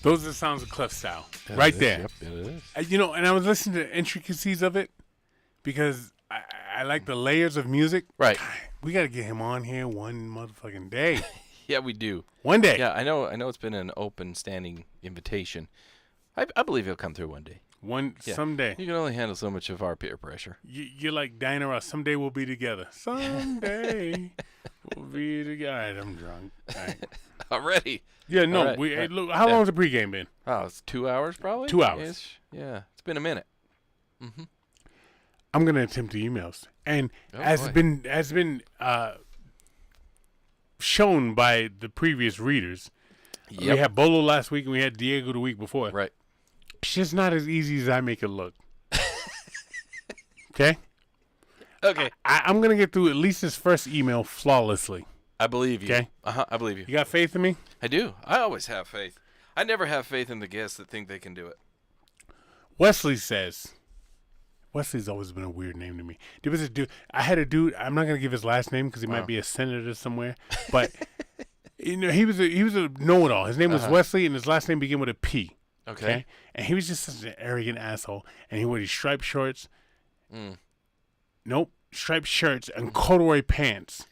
Those are the sounds of Clef style. Yeah, Right it is. there. Yep, it is. And I was listening to the intricacies of it because I like the layers of music. Right. God, we got to get him on here one motherfucking day. Yeah, we do. One day. Yeah, I know it's been an open standing invitation. I believe he'll come through one day. Someday. You can only handle so much of our peer pressure. You're like Diana Ross. Someday we'll be together. Someday we'll be together. All right, I'm drunk. All right. Already? Yeah, no. Right, Hey, right. look, how long has the pregame been? Oh, it's 2 hours probably? 2 hours. Ish. Yeah, it's been a minute. Mm-hmm. I'm gonna attempt the emails, and Oh, as boy. has been shown by the previous readers, we Yep. had Bolo last week and we had Diego the week before. Right. It's just not as easy as I make it look. Okay. Okay. I'm gonna get through at least this first email flawlessly. I believe you. Okay. I believe you. You got faith in me? I do. I always have faith. I never have faith in the guests that think they can do it. Wesley says. Wesley's always been a weird name to me. There was a dude. I had a dude. I'm not gonna give his last name because he might be a senator somewhere. But he was a know-it-all. His name was Wesley, and his last name began with a P. Okay. And he was just such an arrogant asshole. And he wore these striped shorts. Nope, striped shirts and corduroy pants.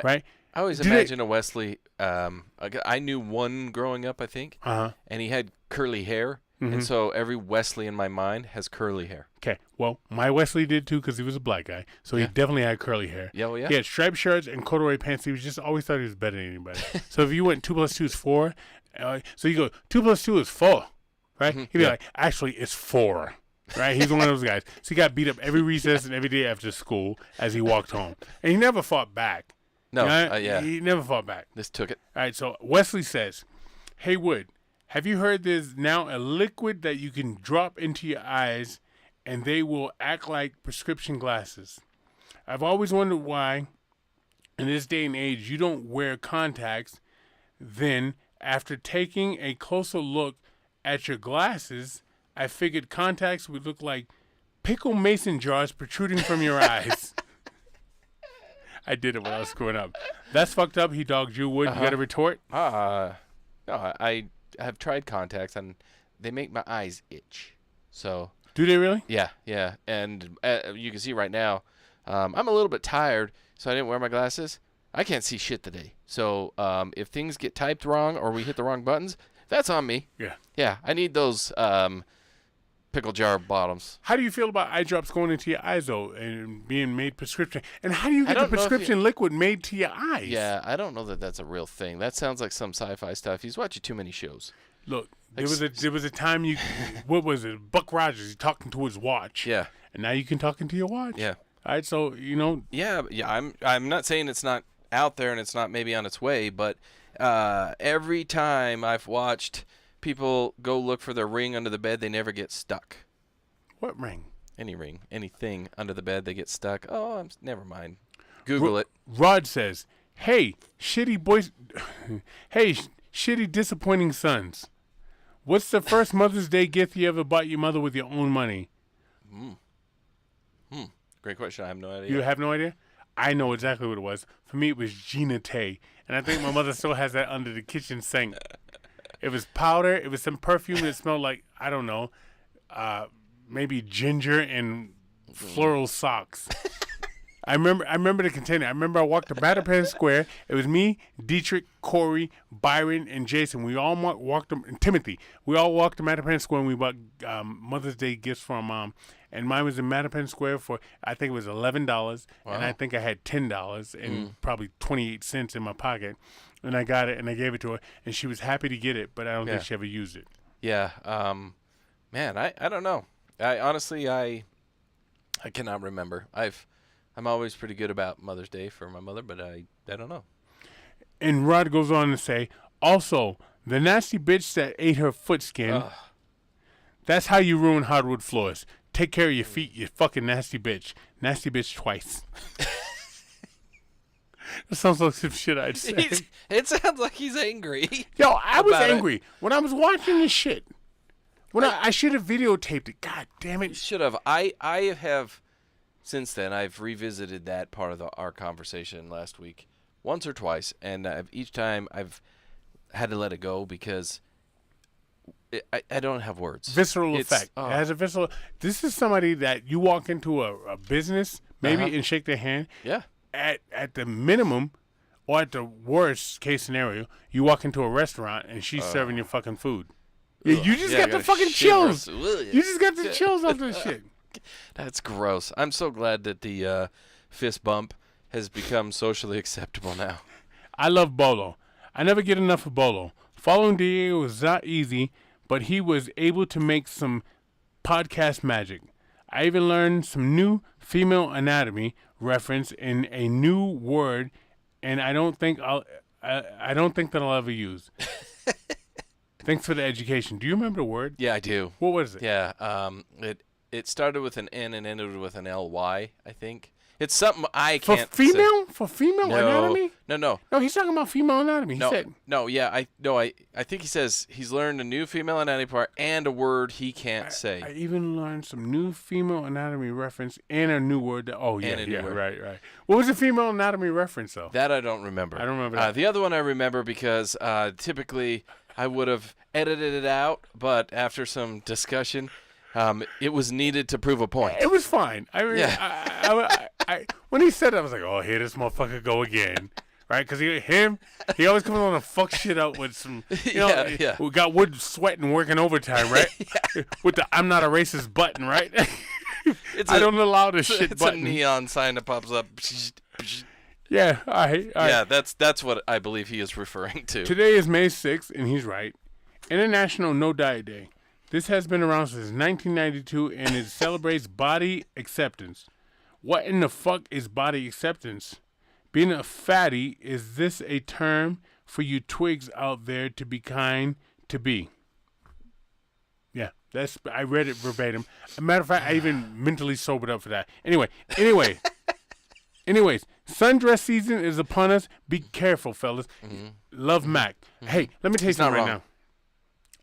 Right. I always imagine a Wesley. I knew one growing up, I think, and he had curly hair, and so every Wesley in my mind has curly hair. Okay, well, my Wesley did too because he was a black guy, so he definitely had curly hair. Yeah, well, yeah. He had striped shirts and corduroy pants. He was just always thought he was better than anybody. So if you went 2 + 2 is 4, so you go 2 + 2 is 4, right? He'd be like, actually, it's 4. Right, he's one of those guys. So he got beat up every recess and every day after school as he walked home, and he never fought back. No, yeah, he never fought back. This took it. All right, so Wesley says, "Hey Wood, have you heard there's now a liquid that you can drop into your eyes, and they will act like prescription glasses? I've always wondered why, in this day and age, you don't wear contacts. Then, after taking a closer look at your glasses, I figured contacts would look like pickle mason jars protruding from your eyes." I did it when I was growing up. That's fucked up. He dogged you, Wood. You got a retort? No, I have tried contacts, and they make my eyes itch. So Do they really? yeah, and you can see right now, I'm a little bit tired, so I didn't wear my glasses. I can't see shit today. So if things get typed wrong or we hit the wrong buttons, that's on me. Yeah. Yeah, I need those pickle jar bottoms. How do you feel about eye drops going into your eyes, though, and being made prescription? And how do you get the don't know if prescription liquid made to your eyes? Yeah, I don't know that that's a real thing. That sounds like some sci-fi stuff. He's watching too many shows. Look, there was a time you, what was it? Buck Rogers, he talking to his watch. Yeah. And now you can talk into your watch. Yeah. All right, so Yeah. I'm not saying it's not out there and it's not maybe on its way, but every time I've watched people go look for their ring under the bed, they never get stuck. What ring? Any ring, anything under the bed, they get stuck. Oh, never mind. Google it. Rod says, "Hey, shitty boys, hey, shitty disappointing sons. What's the first Mother's Day gift you ever bought your mother with your own money?" Great question. I have no idea. You have no idea? I know exactly what it was. For me, it was Gina Tay. And I think my mother still has that under the kitchen sink. It was powder. It was some perfume that smelled like, I don't know, maybe ginger and floral socks. I remember the container. I remember I walked to Mattapan Square. It was me, Dietrich, Corey, Byron, and Jason. We all walked to, and Timothy. We all walked to Mattapan Square and we bought Mother's Day gifts for our mom. And mine was in Mattapan Square for, I think it was $11. Wow. And I think I had $10 and probably 28 cents in my pocket. And I got it and I gave it to her. And she was happy to get it, but I don't think she ever used it. Yeah. Man, I don't know. I cannot remember. I'm always pretty good about Mother's Day for my mother, but I don't know. And Rod goes on to say, also, the nasty bitch that ate her foot skin, that's how you ruin hardwood floors. Take care of your feet, you fucking nasty bitch. Nasty bitch twice. That sounds like some shit I'd say. It sounds like he's angry. Yo, I was about it. angry when I was watching this shit. When I should have videotaped it. God damn it. Should have. I have, since then, I've revisited that part of our conversation last week once or twice, and each time I've had to let it go because I don't have words. Visceral effect. It has a visceral. This is somebody that you walk into a business maybe and shake their hand. Yeah. At the minimum, or at the worst case scenario, you walk into a restaurant and she's serving your fucking food. Yeah, you just got the fucking chills. You just got the chills off this shit. That's gross. I'm so glad that the fist bump has become socially acceptable now. I love Bolo. I never get enough of Bolo. Following Diego was not easy, but he was able to make some podcast magic. I even learned some new female anatomy reference in a new word, and I don't think that I'll ever use. Thanks for the education. Do you remember the word? Yeah, I do. What was it? Yeah. It started with an N and ended with an LY, I think. It's something I can't say. For female anatomy? No. No, he's talking about female anatomy. He said. I think he says he's learned a new female anatomy part and a word he can't say. I even learned some new female anatomy reference and a new word. Right. What was the female anatomy reference, though? That I don't remember. I don't remember that. The other one I remember because typically I would have edited it out, but after some discussion, it was needed to prove a point. It was fine. I mean, yeah. When he said it, I was like, oh, here this motherfucker go again. Right? Because he always comes on to fuck shit up with some, we got Wood sweating, working overtime, right? With the I'm not a racist button, right? I don't allow this shit button. It's a neon sign that pops up. Yeah, all right. Yeah, that's what I believe he is referring to. Today is May 6th, and he's right. International No Diet Day. This has been around since 1992, and it celebrates body acceptance. What in the fuck is body acceptance? Being a fatty, is this a term for you twigs out there to be kind to be? Yeah, I read it verbatim. As a matter of fact, I even mentally sobered up for that. Anyways, sundress season is upon us. Be careful, fellas. Mm-hmm. Love Mac. Mm-hmm. Hey, let me tell you something right now.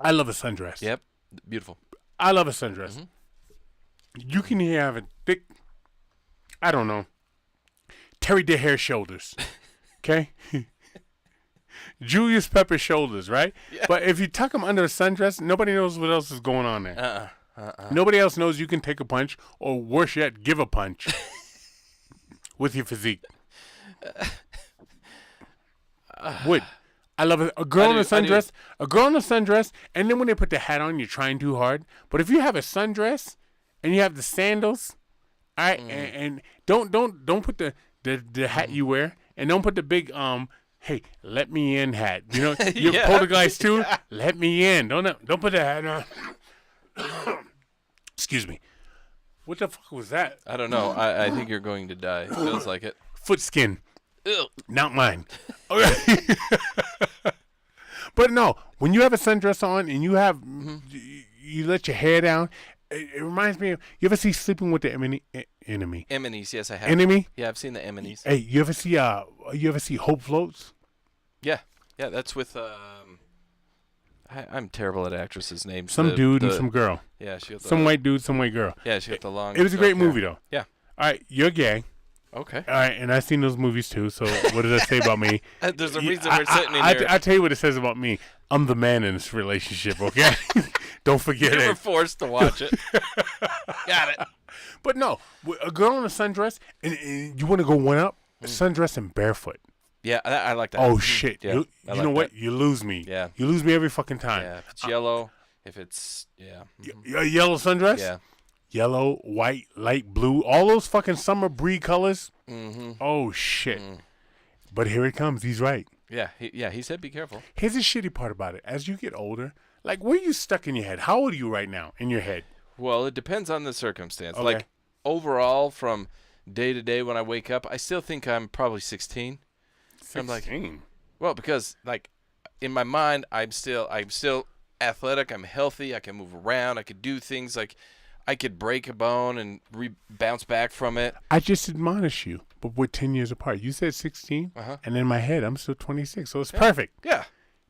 I love a sundress. Yep, beautiful. I love a sundress. Mm-hmm. You can have a thick, I don't know, Terry DeHare shoulders, okay? Julius Pepper shoulders, right? Yeah. But if you tuck them under a sundress, nobody knows what else is going on there. Nobody else knows you can take a punch, or worse yet, give a punch with your physique. Wood. I love it. A girl in a sundress, and then when they put the hat on, you're trying too hard. But if you have a sundress and you have the sandals, all right, and don't put the hat you wear, and don't put the big hey, let me in hat. You know, you're poltergeist too. Yeah. Let me in. Don't put the hat on. Excuse me. What the fuck was that? I don't know. I think you're going to die. It feels like it. Foot skin. Ew. Not mine. Okay. But no, when you have a sundress on and you have you let your hair down, it reminds me of, you ever see Sleeping with the Enemy? Enemies, yes, I have. Enemy? Yeah, I've seen the enemies. Hey, you ever see Hope Floats? Yeah, that's with I'm terrible at actresses' names. Some dude and some girl. Yeah, she got some white dude, some white girl. Yeah, she got the long. It was a great movie though. Yeah. All right, you're gay. Okay. All right, and I've seen those movies too. So what does that say about me? There's a reason we're sitting in here. I tell you what it says about me. I'm the man in this relationship. Okay. Don't forget it. You were forced to watch it. Got it. But no, a girl in a sundress, and you want to go one up, sundress and barefoot. Yeah, I like that. Oh shit! Yeah, you know what? You lose me. Yeah, you lose me every fucking time. Yeah, if it's yellow, if it's yellow sundress. Yeah, yellow, white, light blue, all those fucking summer breed colors. Mm-hmm. Oh shit! But here it comes. He's right. Yeah, he said be careful. Here's the shitty part about it. As you get older, like where are you stuck in your head? How old are you right now in your head? Well, it depends on the circumstance. Okay. Like overall, from day to day when I wake up, I still think I'm probably 16. 16? I'm like, well, because like in my mind, I'm still athletic. I'm healthy. I can move around. I could do things like I could break a bone and bounce back from it. I just admonish you, but we're 10 years apart. You said 16, and in my head, I'm still 26, so it's perfect. Yeah.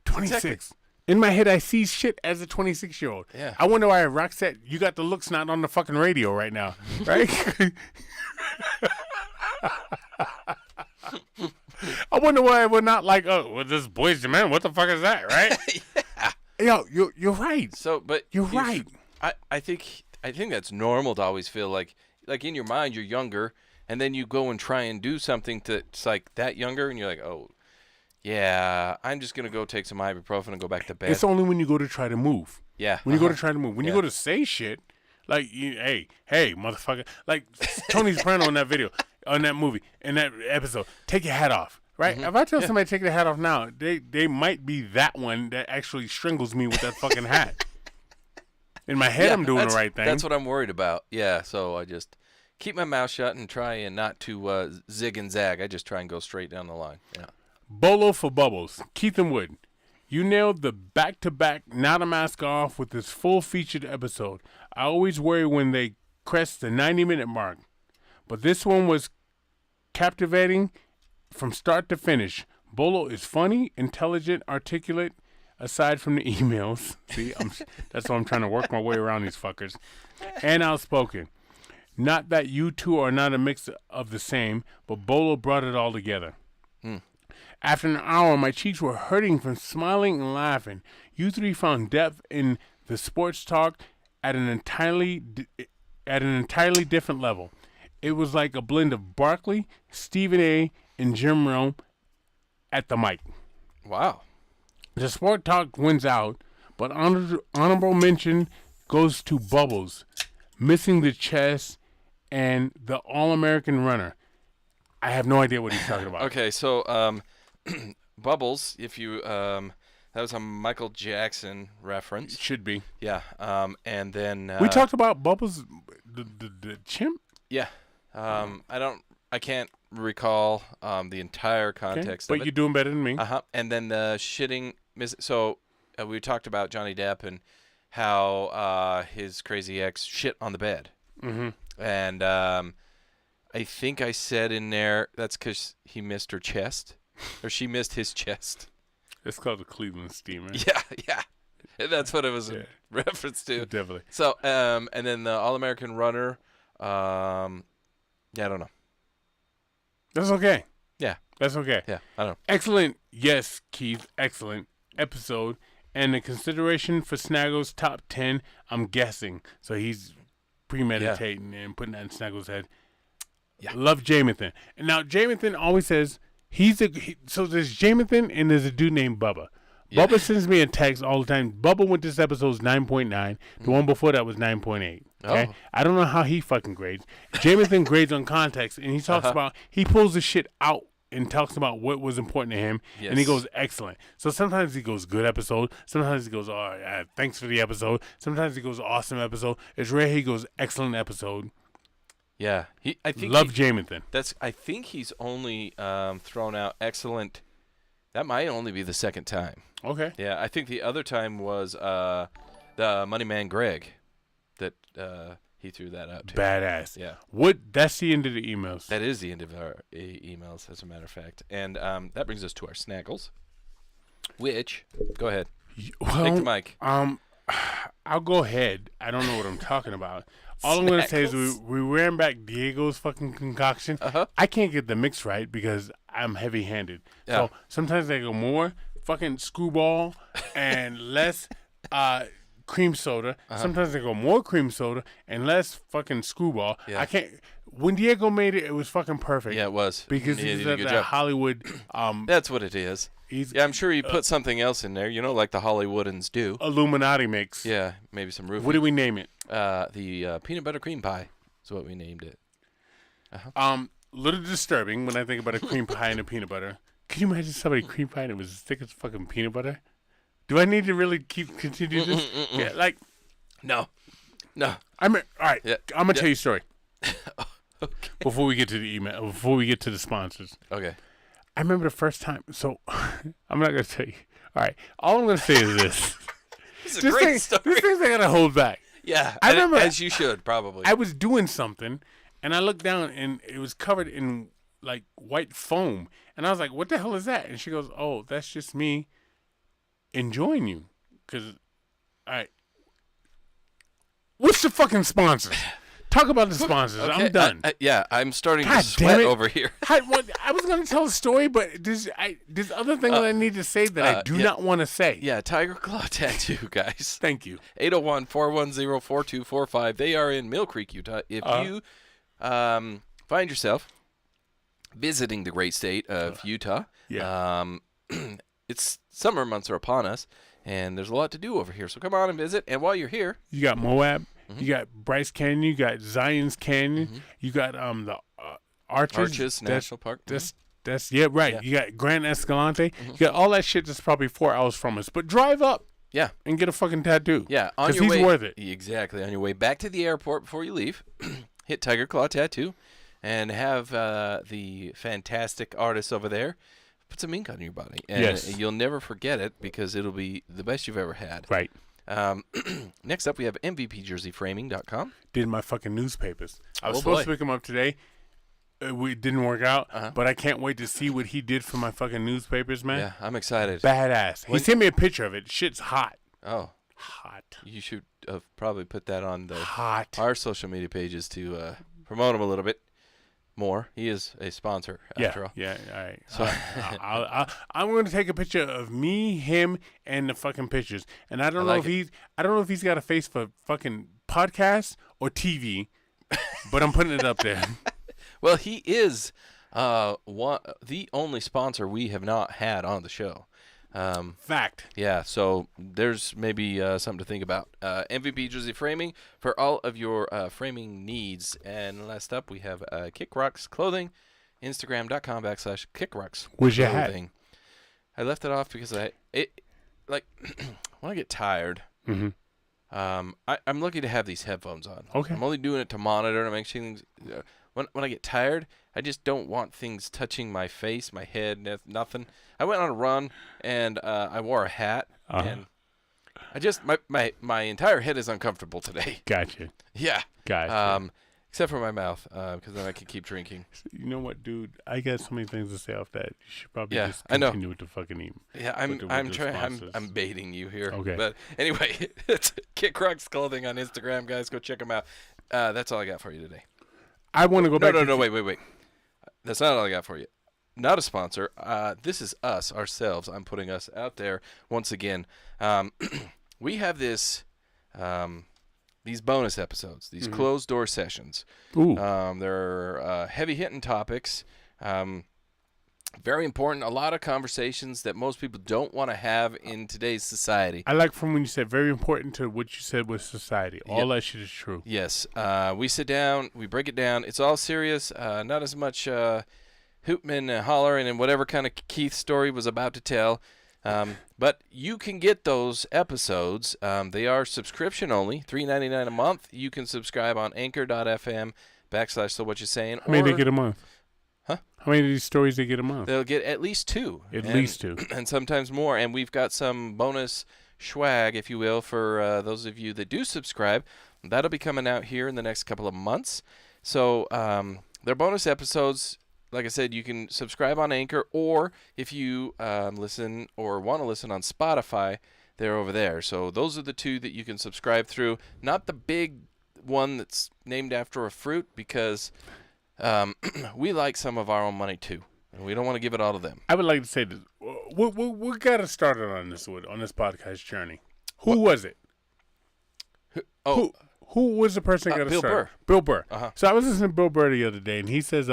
26. Exactly. In my head, I see shit as a 26-year-old. Yeah. I wonder why Roxette, you got the looks not on the fucking radio right now, right? I wonder why we're not like, oh, well, this Boyz II Men, what the fuck is that, right? Yeah. Yo, you're right. So, but You're right. I think that's normal to always feel like in your mind you're younger, and then you go and try and do something that's like that younger, and you're like, oh, yeah, I'm just gonna go take some ibuprofen and go back to bed. It's only when you go to try to move. Yeah. When you go to try to move. When you go to say shit, like, hey, motherfucker. Like Tony Soprano in that video, on that movie, in that episode, take your hat off. Right? If I tell somebody to take their hat off now, they might be that one that actually strangles me with that fucking hat. In my head, I'm doing the right thing. That's what I'm worried about. Yeah, so I just keep my mouth shut and try and not to zig and zag. I just try and go straight down the line. Yeah. Bolo for Bubbles. Keith and Wood. You nailed the back-to-back Not a Mask Off with this full-featured episode. I always worry when they crest the 90-minute mark. But this one was captivating from start to finish. Bolo is funny, intelligent, articulate, aside from the emails. See, that's why I'm trying to work my way around these fuckers. And outspoken. Not that you two are not a mix of the same, but Bolo brought it all together. After an hour, my cheeks were hurting from smiling and laughing. You three found depth in the sports talk at an entirely different level. It was like a blend of Barkley, Stephen A., and Jim Rome at the mic. Wow. The sport talk wins out, but honorable mention goes to Bubbles, missing the chest, and the All-American runner. I have no idea what he's talking about. Okay, so Bubbles, if you that was a Michael Jackson reference. It should be. Yeah. And then we talked about Bubbles, the chimp. Yeah. I can't recall the entire context but of it. you're doing better than me. And then the shitting. So we talked about Johnny Depp and how his crazy ex shit on the bed. Mm-hmm. And I think I said in there that's because he missed her chest, or she missed his chest. It's called the Cleveland Steamer. Yeah. That's what it was in reference to. Definitely. So, and then the All-American runner, I don't know. That's okay. Yeah. That's okay. Yeah, I don't know. Excellent. Yes, Keith. Excellent episode. And the consideration for Snaggle's top 10, I'm guessing. So he's premeditating and putting that in Snaggle's head. Yeah. Love Jamathan. And now Jamathan always says so there's Jamathan and there's a dude named Bubba. Yeah. Bubba sends me a text all the time. Bubba went this episode's 9.9. The one before that was 9.8. Okay? I don't know how he fucking grades. Jamathan grades on context, and he talks about, he pulls the shit out and talks about what was important to him, and he goes, excellent. So sometimes he goes, good episode. Sometimes he goes, thanks for the episode. Sometimes he goes, awesome episode. It's rare he goes, excellent episode. Yeah. I think love Jamathan. I think he's only thrown out excellent. That might only be the second time. Okay. Yeah, I think the other time was the Money Man Greg that he threw that out too. Badass. Yeah. That's the end of the emails. That is the end of our emails, as a matter of fact. And that brings us to our snaggles, which, go ahead. Take the mic. I'll go ahead. I don't know what I'm talking about. All I'm going to say is we ran back Diego's fucking concoction. I can't get the mix right because I'm heavy-handed. Yeah. So sometimes I go more fucking screwball and less cream soda. Sometimes I go more cream soda and less fucking screwball. Yeah. I can't. When Diego made it, it was fucking perfect. Yeah, it was. Because he's at that Hollywood. That's what it is. I'm sure he put something else in there, like the Hollywoodans do. Illuminati mix. Yeah, maybe some roofing. What did we name it? The peanut butter cream pie is what we named it. Little disturbing when I think about a cream pie and a peanut butter. Can you imagine somebody cream pie and it was as thick as fucking peanut butter? Do I need to really continue this? Yeah, like, no. All right. Yeah. I'm gonna tell you a story. Okay. Before we get to the email, before we get to the sponsors. Okay. I remember the first time. So I'm not gonna tell you. All right. All I'm gonna say is this. This is a great story. These things I gotta hold back. Yeah. I remember, as you should probably. I was doing something, and I looked down, and it was covered in like white foam, and I was like, "What the hell is that?" And she goes, "Oh, that's just me enjoying you." Because, all right. What's the fucking sponsor? Talk about the sponsors. Okay, I'm done. I'm starting God to sweat damn it. over here. I was going to tell a story, but there's other things that I need to say that I do not want to say. Yeah, Tiger Claw Tattoo, guys. Thank you. 801-410-4245. They are in Mill Creek, Utah. If you find yourself visiting the great state of Utah, it's summer months are upon us, and there's a lot to do over here. So come on and visit. And while you're here, you got Moab, you got Bryce Canyon, you got Zion's Canyon, you got the Arches National Park. That's right. You got Grand Escalante. You got all that shit that's probably 4 hours from us. But drive up. Yeah. And get a fucking tattoo. Yeah. Because he's worth it. Exactly. On your way back to the airport before you leave, hit Tiger Claw Tattoo and have the fantastic artist over there put some ink on your body. And you'll never forget it because it'll be the best you've ever had. Right. Next up, we have MVPJerseyFraming.com. Did my fucking newspapers. I was supposed to pick him up today. It didn't work out, but I can't wait to see what he did for my fucking newspapers, man. Yeah, I'm excited. Badass. He sent me a picture of it. Shit's hot. Oh. Hot. You should probably put that on hot. Our social media pages to promote him a little bit more. He is a sponsor, after all. Yeah, all right. So I'm going to take a picture of me, him, and the fucking pictures. And I don't know if he's got a face for fucking podcast or TV, but I'm putting it up there. Well, he is the only sponsor we have not had on the show. Fact. Yeah, so there's maybe something to think about. MVP Jersey Framing for all of your framing needs. And last up, we have Kick Rocks Clothing, Instagram.com/KickRocks. Where's your hat? I left it off because when I get tired, I'm lucky to have these headphones on. Okay. I'm only doing it to monitor and make sure things. When I get tired, I just don't want things touching my face, my head, nothing. I went on a run and I wore a hat, and I just my entire head is uncomfortable today. Gotcha. Yeah. Gotcha. Except for my mouth, because then I can keep drinking. You know what, dude? I got so many things to say off that. You should probably just continue with the fucking email. Yeah, I'm trying. I'm baiting you here. Okay. But anyway, it's Kick Rocks Clothing on Instagram, guys. Go check them out. That's all I got for you today. I want to go back. No, wait. That's not all I got for you. Not a sponsor. This is us, ourselves. I'm putting us out there once again. We have these bonus episodes, these closed door sessions. Ooh. They're heavy-hitting topics. Very important. A lot of conversations that most people don't want to have in today's society. I like from when you said very important to what you said with society. All that shit is true. Yes. We sit down. We break it down. It's all serious. Not as much hooting and hollering and whatever kind of Keith story was about to tell. But you can get those episodes. They are subscription only, $3.99 a month. You can subscribe on anchor.fm/SoWhutChuSayin. How many they get a month? Huh? How many of these stories they get a month? They'll get at least 2. At least 2. And sometimes more. And we've got some bonus swag, if you will, for those of you that do subscribe. That'll be coming out here in the next couple of months. So they're bonus episodes. Like I said, you can subscribe on Anchor, or if you listen or want to listen on Spotify, they're over there. So those are the 2 that you can subscribe through. Not the big one that's named after a fruit, because we like some of our own money too, and we don't want to give it all to them. I would like to say this. We got to start it on this podcast journey. Who was it? Who was the person that got to start? Bill Burr. So I was listening to Bill Burr the other day, and he says,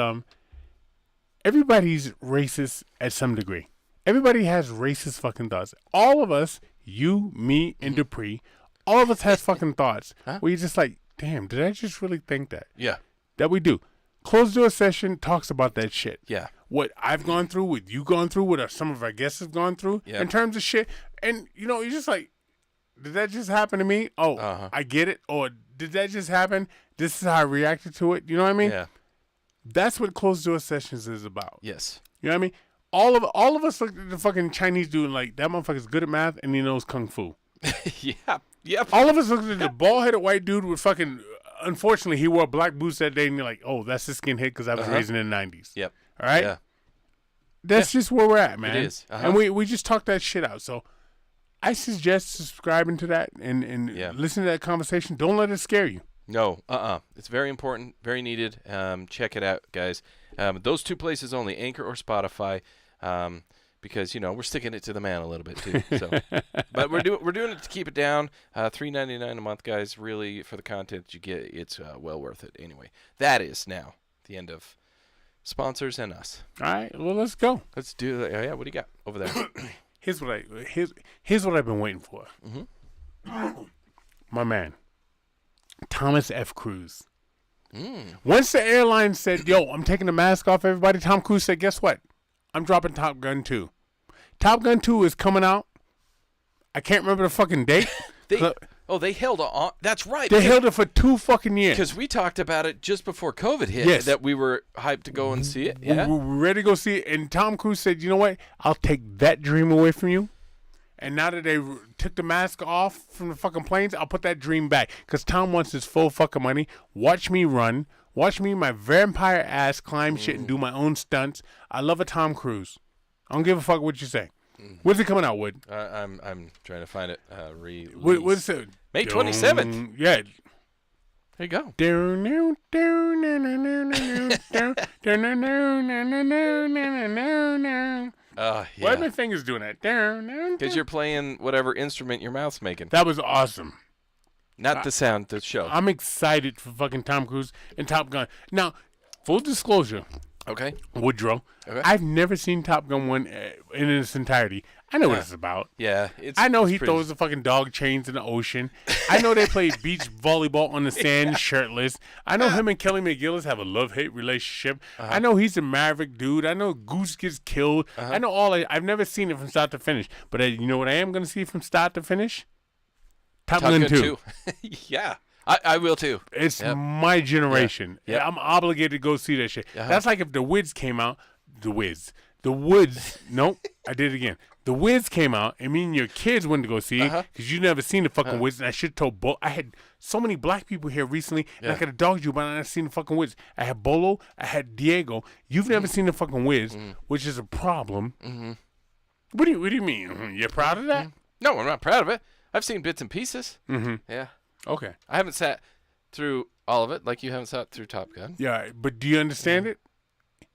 everybody's racist at some degree. Everybody has racist fucking thoughts. All of us, you, me, and Dupree, all of us has fucking thoughts. Where you're just like, damn, did I just really think that? Yeah. That we do. Closed door session talks about that shit. Yeah. What I've gone through, what you gone through, what some of our guests have gone through in terms of shit. And, you're just like, did that just happen to me? Oh, I get it. Or did that just happen? This is how I reacted to it. You know what I mean? Yeah. That's what closed door sessions is about. Yes. You know what I mean? All of us look at the fucking Chinese dude and like, that motherfucker's good at math and he knows kung fu. Yeah. Yep. All of us looked at the bald-headed white dude with fucking, unfortunately, he wore black boots that day and you're like, oh, that's the skinhead because I was raised in the 90s. Yep. All right? Yeah. That's just where we're at, man. It is. And we just talk that shit out. So I suggest subscribing to that and listen to that conversation. Don't let it scare you. No, It's very important, very needed. Check it out, guys. Those two places only, Anchor or Spotify, because we're sticking it to the man a little bit too. So, but we're doing it to keep it down. $3.99 a month, guys. Really, for the content you get, it's well worth it. Anyway, that is now the end of sponsors and us. All right, well, let's go. Let's do that. Yeah, what do you got over there? Here's what I've been waiting for. Mm-hmm. My man, Thomas F. Cruise. Once the airline said, "Yo, I'm taking the mask off," everybody, Tom Cruise said, "Guess what? I'm dropping Top Gun 2." Top Gun 2 is coming out. I can't remember the fucking date. They held on. That's right. They held it for 2 fucking years. Because we talked about it just before COVID hit. Yes. That we were hyped to go and see it. Yeah. We're ready to go see it. And Tom Cruise said, "You know what? I'll take that dream away from you. And now that they took the mask off from the fucking planes, I'll put that dream back." Because Tom wants his full fucking money. Watch me run. Watch me, my vampire ass, climb shit and do my own stunts. I love a Tom Cruise. I don't give a fuck what you say. When's it coming out, Wood? I'm trying to find it. What's it? May 27th. Yeah. There you go. Yeah. Why my fingers doing that? Because you're playing whatever instrument your mouth's making. That was awesome. Not the sound, the show. I'm excited for fucking Tom Cruise and Top Gun. Now, full disclosure, Okay. Woodrow, Okay. I've never seen Top Gun 1 in its entirety. I know what it's about. Yeah. I know he throws the fucking dog chains in the ocean. I know they play beach volleyball on the sand shirtless. I know him and Kelly McGillis have a love-hate relationship. I know he's a maverick dude. I know Goose gets killed. I know all that. I've never seen it from start to finish. But you know what I am going to see from start to finish? Top Gun 2. Yeah. I will too. It's my generation. Yeah. I'm obligated to go see that shit. That's like if The Wiz came out. The Woods. Nope. I did it again. The Wiz came out, and me and your kids went to go see it because you never seen the fucking Wiz. And I should have told I had so many black people here recently, and I could have dogged you, but I never seen the fucking Wiz. I had Bolo. I had Diego. You've never seen the fucking Wiz, which is a problem. What do you mean? You're proud of that? No, I'm not proud of it. I've seen bits and pieces. Yeah. Okay. I haven't sat through all of it like you haven't sat through Top Gun. Yeah, but do you understand it?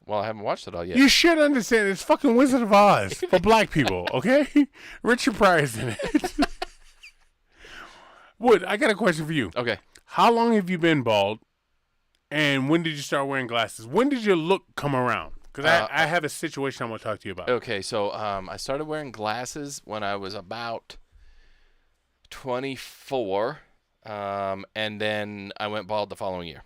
Well, I haven't watched it all yet. You should understand. It's fucking Wizard of Oz for black people, okay? Richard Pryor's in it. Wood, I got a question for you. Okay. How long have you been bald, and when did you start wearing glasses? When did your look come around? Because I have a situation I'm going to talk to you about. Okay, so I started wearing glasses when I was about 24, and then I went bald the following year.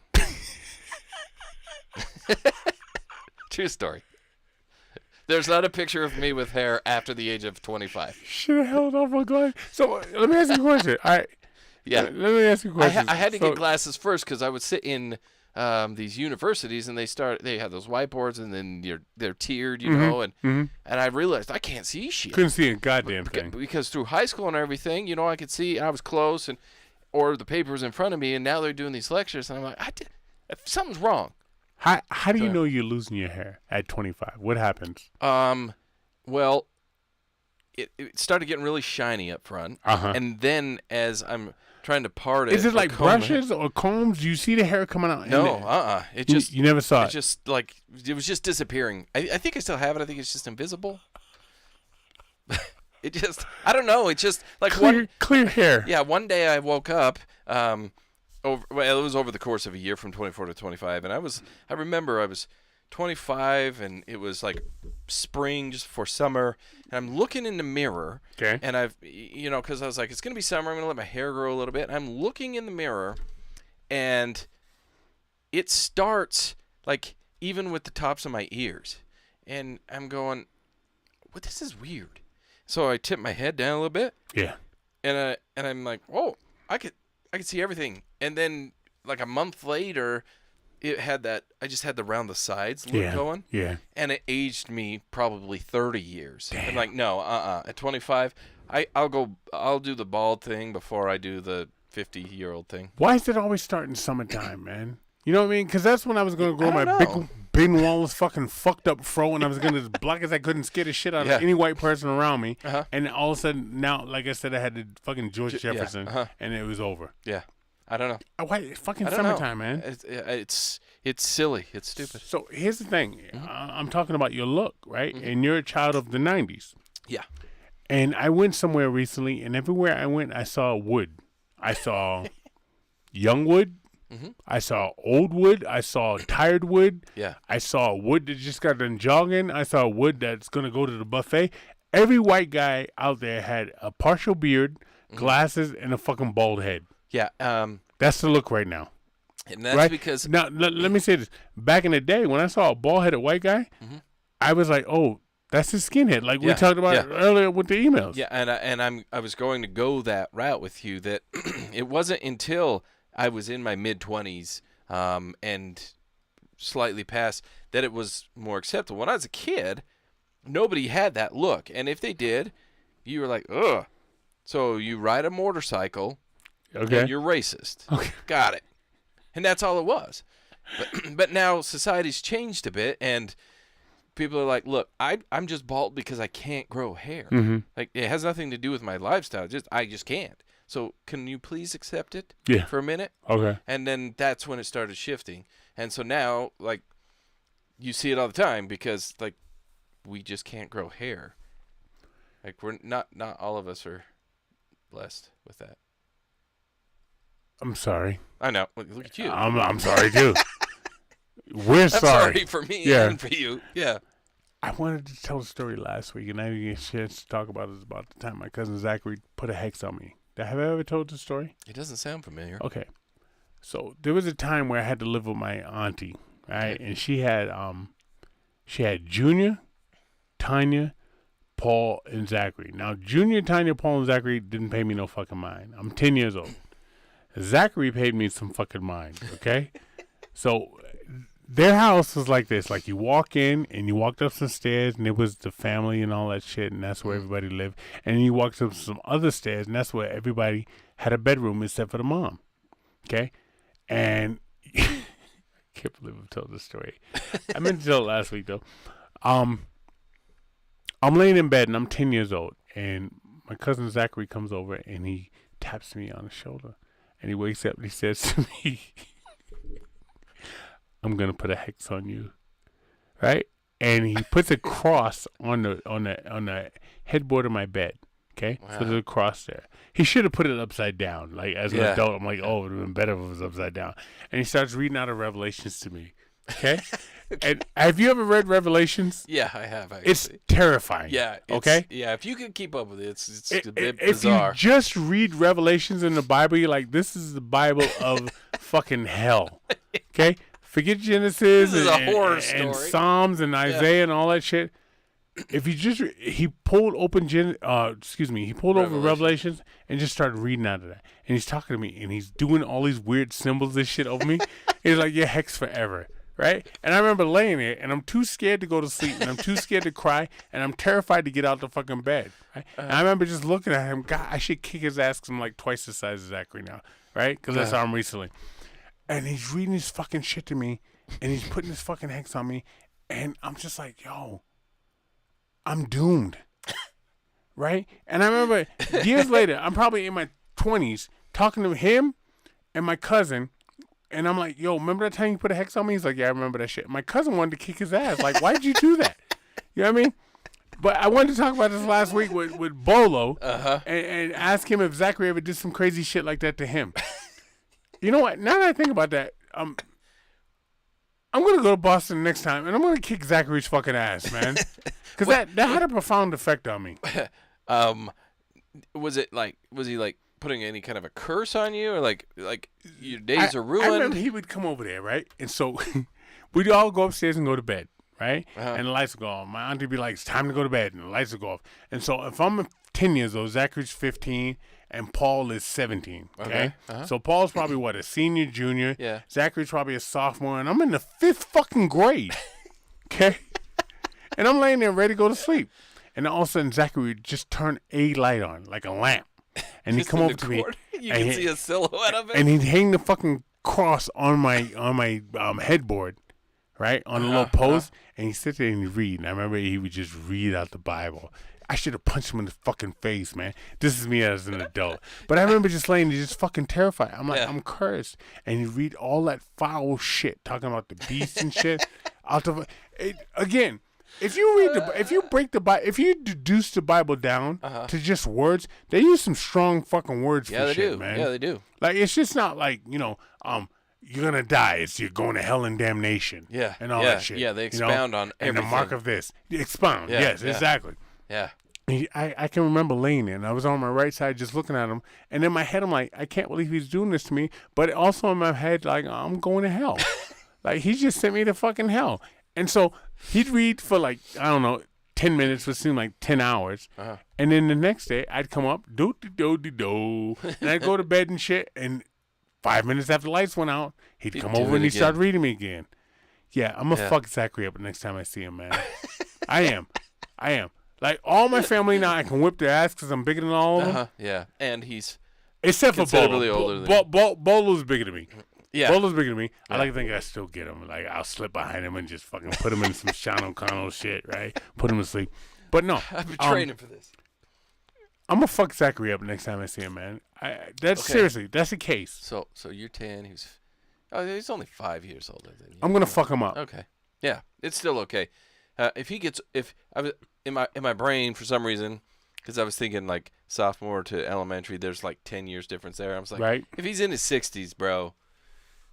True story. There's not a picture of me with hair after the age of 25. Should have held off my glasses. So let me ask you a question. Let me ask you a question. I had to get glasses first because I would sit in these universities and they have those whiteboards and then they're tiered, you know, and I realized I can't see shit. Couldn't see a goddamn thing. Because through high school and everything, you know, I could see and I was close or the paper was in front of me and now they're doing these lectures and I'm like, something's wrong. How do you know you're losing your hair at 25? What happens? Well, it started getting really shiny up front, and then as I'm trying to part it, is it like brushes or combs? Do you see the hair coming out? No, it just you never saw it. Just like it was just disappearing. I think I still have it. I think it's just invisible. I don't know. It's just like clear hair. Yeah, one day I woke up. It was over the course of a year from 24 to 25, and I remember I was 25, and it was like spring just before summer, and I'm looking in the mirror, and because I was like, it's gonna be summer, I'm gonna let my hair grow a little bit, and I'm looking in the mirror, and it starts like even with the tops of my ears, and I'm going, well, this is weird. So I tip my head down a little bit, and I'm like, whoa, I could see everything. And then like a month later, I just had the round the sides look going. Yeah. And it aged me probably 30 years. Damn. I'm like, no, at 25, I'll do the bald thing before I do the 50-year-old thing. Why is it always starting summertime, man? You know what I mean? Because that's when I was going to grow my big Ben Wallace fucking fucked up fro, and I was going to as black as I couldn't scare the shit out of any white person around me. And all of a sudden, now, like I said, I had the fucking George Jefferson, and it was over. Yeah. I don't know. Why? It's fucking I don't know. summertime, man. It's silly. It's stupid. So here's the thing. I'm talking about your look, right? Mm-hmm. And you're a child of the 90s. Yeah. And I went somewhere recently, and everywhere I went, I saw wood. I saw young wood. Mm-hmm. I saw old wood. I saw tired wood. Yeah. I saw wood that just got done jogging. I saw wood that's going to go to the buffet. Every white guy out there had a partial beard, glasses, and a fucking bald head. Yeah. That's the look right now. And that's right? because... Now, let me say this. Back in the day, when I saw a bald-headed white guy, I was like, oh, that's his skinhead. Like we talked about earlier with the emails. Yeah, and I was going to go that route with you, that it wasn't until I was in my mid-20s and slightly past that it was more acceptable. When I was a kid, nobody had that look. And if they did, you were like, ugh. So you ride a motorcycle, and you're racist. Okay. Got it. And that's all it was. But now society's changed a bit, and people are like, look, I'm just bald because I can't grow hair. Mm-hmm. Like, it has nothing to do with my lifestyle. I just can't. So can you please accept it for a minute? Okay. And then that's when it started shifting. And so now, like, you see it all the time because, like, we just can't grow hair. Like, we're not all of us are blessed with that. I'm sorry. I know. Look at you. I'm sorry, too. We're I'm sorry. sorry for me and for you. Yeah. I wanted to tell the story last week, and I didn't get a chance to talk about it. About the time my cousin Zachary put a hex on me. Have I ever told the story? It doesn't sound familiar. Okay. So there was a time where I had to live with my auntie, right? And she had Junior, Tanya, Paul, and Zachary. Now, Junior, Tanya, Paul, and Zachary didn't pay me no fucking mind. I'm 10 years old. Zachary paid me some fucking mind, okay? So their house was like this. Like, you walk in, and you walked up some stairs, and it was the family and all that shit, and that's where everybody lived. And then you walked up some other stairs, and that's where everybody had a bedroom except for the mom, okay? And I can't believe I've told this story. I meant to tell it last week, though. I'm laying in bed, and I'm 10 years old, and my cousin Zachary comes over, and he taps me on the shoulder, and he wakes up, and he says to me, I'm going to put a hex on you, right? And he puts a cross on the headboard of my bed, okay? Wow. So there's a cross there. He should have put it upside down. Like, as an adult, I'm like, oh, it would have been better if it was upside down. And he starts reading out of Revelations to me, okay? And have you ever read Revelations? Yeah, I have, actually. It's terrifying. Yeah. Okay? Yeah, if you can keep up with it, it's a bit bizarre. If you just read Revelations in the Bible, you're like, this is the Bible of fucking hell, okay? Forget Genesis this is a horror story. And Psalms and Isaiah and all that shit. If you just he pulled open over Revelations and just started reading out of that, and he's talking to me and he's doing all these weird symbols and shit over me. He's like, "You're hex forever," right? And I remember laying there and I'm too scared to go to sleep and I'm too scared to cry and I'm terrified to get out the fucking bed. Right? And I remember just looking at him. God, I should kick his ass 'cause I'm like twice the size of Zachary now, right? Because I saw him recently. And he's reading his fucking shit to me, and he's putting his fucking hex on me, and I'm just like, yo, I'm doomed, right? And I remember years later, I'm probably in my 20s, talking to him and my cousin, and I'm like, yo, remember that time you put a hex on me? He's like, yeah, I remember that shit. My cousin wanted to kick his ass. Like, why did you do that? You know what I mean? But I wanted to talk about this last week with Bolo and ask him if Zachary ever did some crazy shit like that to him. You know what? Now that I think about that, I'm going to go to Boston next time, and I'm going to kick Zachary's fucking ass, man. Because that had a profound effect on me. Was he like putting any kind of a curse on you, or like your days are ruined? I remember he would come over there, right? And so we'd all go upstairs and go to bed, right? And the lights would go off. My auntie would be like, it's time to go to bed, and the lights would go off. And so if I'm 10 years old, Zachary's 15, and Paul is 17, okay? So Paul's probably, what, a senior, junior? Yeah. Zachary's probably a sophomore, and I'm in the 5th fucking grade, okay? And I'm laying there ready to go to sleep. And then all of a sudden, Zachary would just turn a light on, like a lamp. And he'd come over to me. You can see a silhouette of it. And he'd hang the fucking cross on my headboard, right, on a little post. And he'd sit there and he'd read. And I remember he would just read out the Bible. I should have punched him in the fucking face, man. This is me as an adult. But I remember just laying there just fucking terrified. I'm like, Yeah. I'm cursed. And you read all that foul shit talking about the beast and shit. Again, if you break the Bible, if you deduce the Bible down to just words, they use some strong fucking words Yeah, for they shit, do. man. Yeah, they do. Like, it's just not like, you're gonna die. It's you're going to hell and damnation. Yeah. And all yeah. that shit. Yeah, they expound on and everything. the mark of this. Expound. Yeah, Yes, yeah. exactly. Yeah. I can remember laying there, and I was on my right side just looking at him, and in my head I'm like, I can't believe he's doing this to me, but also in my head, like, I'm going to hell. Like, he just sent me to fucking hell. And so he'd read for like, I don't know, 10 minutes, would seem like 10 hours. And then the next day, I'd come up, do-de-do-de-do, and I'd go to bed and shit, and 5 minutes after the lights went out, he'd come over and he'd start reading me again. Yeah, I'm going to fuck Zachary up the next time I see him, man. I am. Like, all my family now, I can whip their ass because I'm bigger than all of them. Yeah, and he's except for considerably older than Bolo's bigger than me. Yeah. Bolo's bigger than me. I like to think I still get him. Like, I'll slip behind him and just fucking put him in some Sean O'Connell shit, right? Put him to sleep. But no. I've been training for this. I'm going to fuck Zachary up next time I see him, man. Seriously, that's the case. So you're 10. He's only 5 years older than you. I'm going to fuck him up. Okay. Yeah, it's still okay. If I was in my brain for some reason, because I was thinking like sophomore to elementary, there's like 10 years difference there. I was like, right. If he's in his 60s, bro,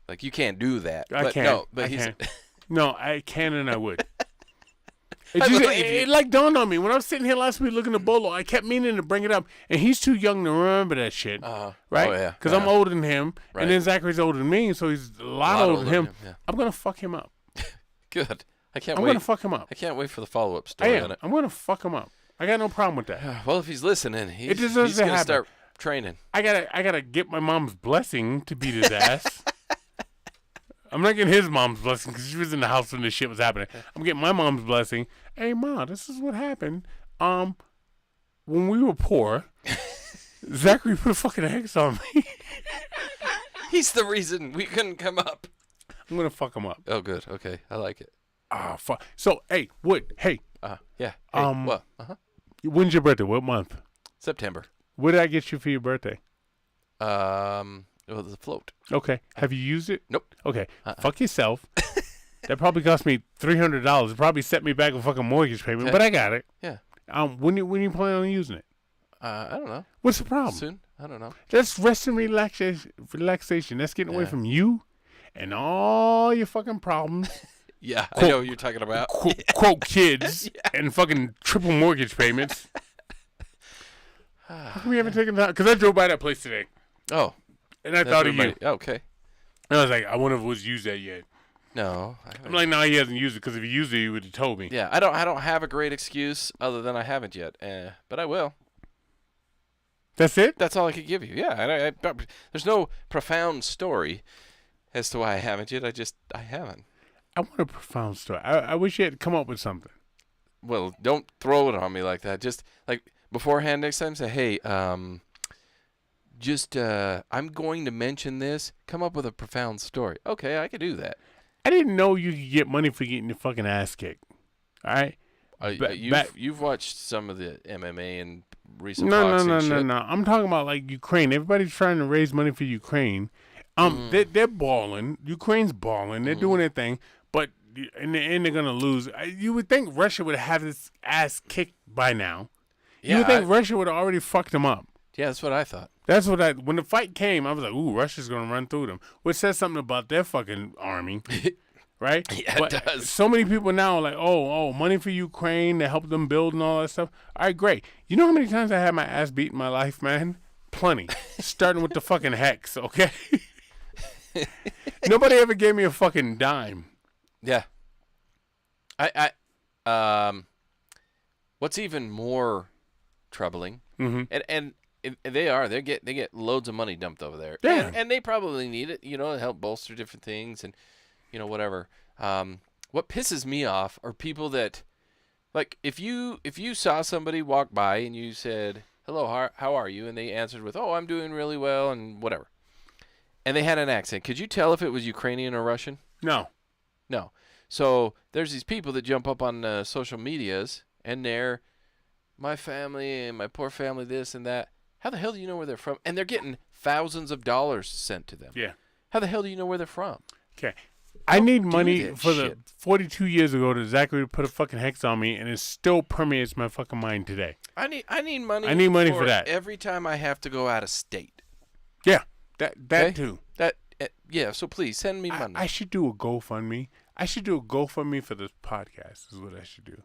like you can't do that. I can't. No, but I he's. can't. No, I can and I would. I believe you. It like dawned on me when I was sitting here last week looking at Bolo. I kept meaning to bring it up, and he's too young to remember that shit, right? Oh yeah. Because I'm older than him, Right. and then Zachary's older than me, so he's a lot older than him. Yeah. I'm gonna fuck him up. Good. I'm I'm gonna fuck him up. I can't wait for the follow-up I story am. on it. I'm gonna fuck him up. I got no problem with that. Well, if he's listening, he's deserves to gonna happen. start training. I gotta get my mom's blessing to beat his ass. I'm not getting his mom's blessing because she was in the house when this shit was happening. I'm getting my mom's blessing. Hey, Ma, this is what happened. When we were poor, Zachary put a fucking X on me. He's the reason we couldn't come up. I'm gonna fuck him up. Oh, good. Okay, I like it. Ah, fuck. So, hey, Wood. Hey, Yeah. Hey, what? when's your birthday? What month? September. What did I get you for your birthday? Well, the float. Okay. Have you used it? Nope. Okay. Fuck yourself. That probably cost me $300. It probably set me back a fucking mortgage payment, but I got it. Yeah. When you plan on using it? I don't know. What's the problem? Soon. I don't know. That's rest and relaxation. That's getting away from you and all your fucking problems. Yeah, Quote, I know what you're talking about. Quote kids and fucking triple mortgage payments. How come we haven't taken that? Because I drove by that place today. Oh. And I thought of you. Okay. And I was like, I wonder if it was used that yet. No. I'm like, no, he hasn't used it because if he used it, he would have told me. Yeah, I don't have a great excuse other than I haven't yet. But I will. That's it? That's all I could give you. Yeah. There's no profound story as to why I haven't yet. I haven't. I want a profound story. I wish you had come up with something. Well, don't throw it on me like that. Just like beforehand next time, say, hey, I'm going to mention this. Come up with a profound story. Okay, I could do that. I didn't know you could get money for getting your fucking ass kicked. All right? You've watched some of the MMA and recent No. boxing shit. No. I'm talking about like Ukraine. Everybody's trying to raise money for Ukraine. They're balling. Ukraine's balling. They're doing their thing. But in the end, they're gonna lose. You would think Russia would have its ass kicked by now. Yeah, you would think Russia would have already fucked them up. Yeah, that's what I thought. That's what when the fight came, I was like, ooh, Russia's gonna run through them. Which says something about their fucking army. Right? Yeah, but it does. So many people now are like, oh, money for Ukraine to help them build and all that stuff. All right, great. You know how many times I had my ass beat in my life, man? Plenty. Starting with the fucking hex, okay? Nobody ever gave me a fucking dime. Yeah. What's even more troubling, and they get loads of money dumped over there. Yeah. And they probably need it, to help bolster different things and, whatever. What pisses me off are people that, like, if you saw somebody walk by and you said, hello, how are you? And they answered with, oh, I'm doing really well and whatever. And they had an accent. Could you tell if it was Ukrainian or Russian? No. No. So there's these people that jump up on social medias and they're my family and my poor family, this and that. How the hell do you know where they're from? And they're getting thousands of dollars sent to them. Yeah. How the hell do you know where they're from? Okay. I need do money that for shit. the 42 years ago to exactly put a fucking hex on me, and it still permeates my fucking mind today. I need money. I need money for that. Every time I have to go out of state. Yeah, that Okay? too. Yeah. So please send me money. I should do a GoFundMe. I should do a GoFundMe for this podcast. Is what I should do.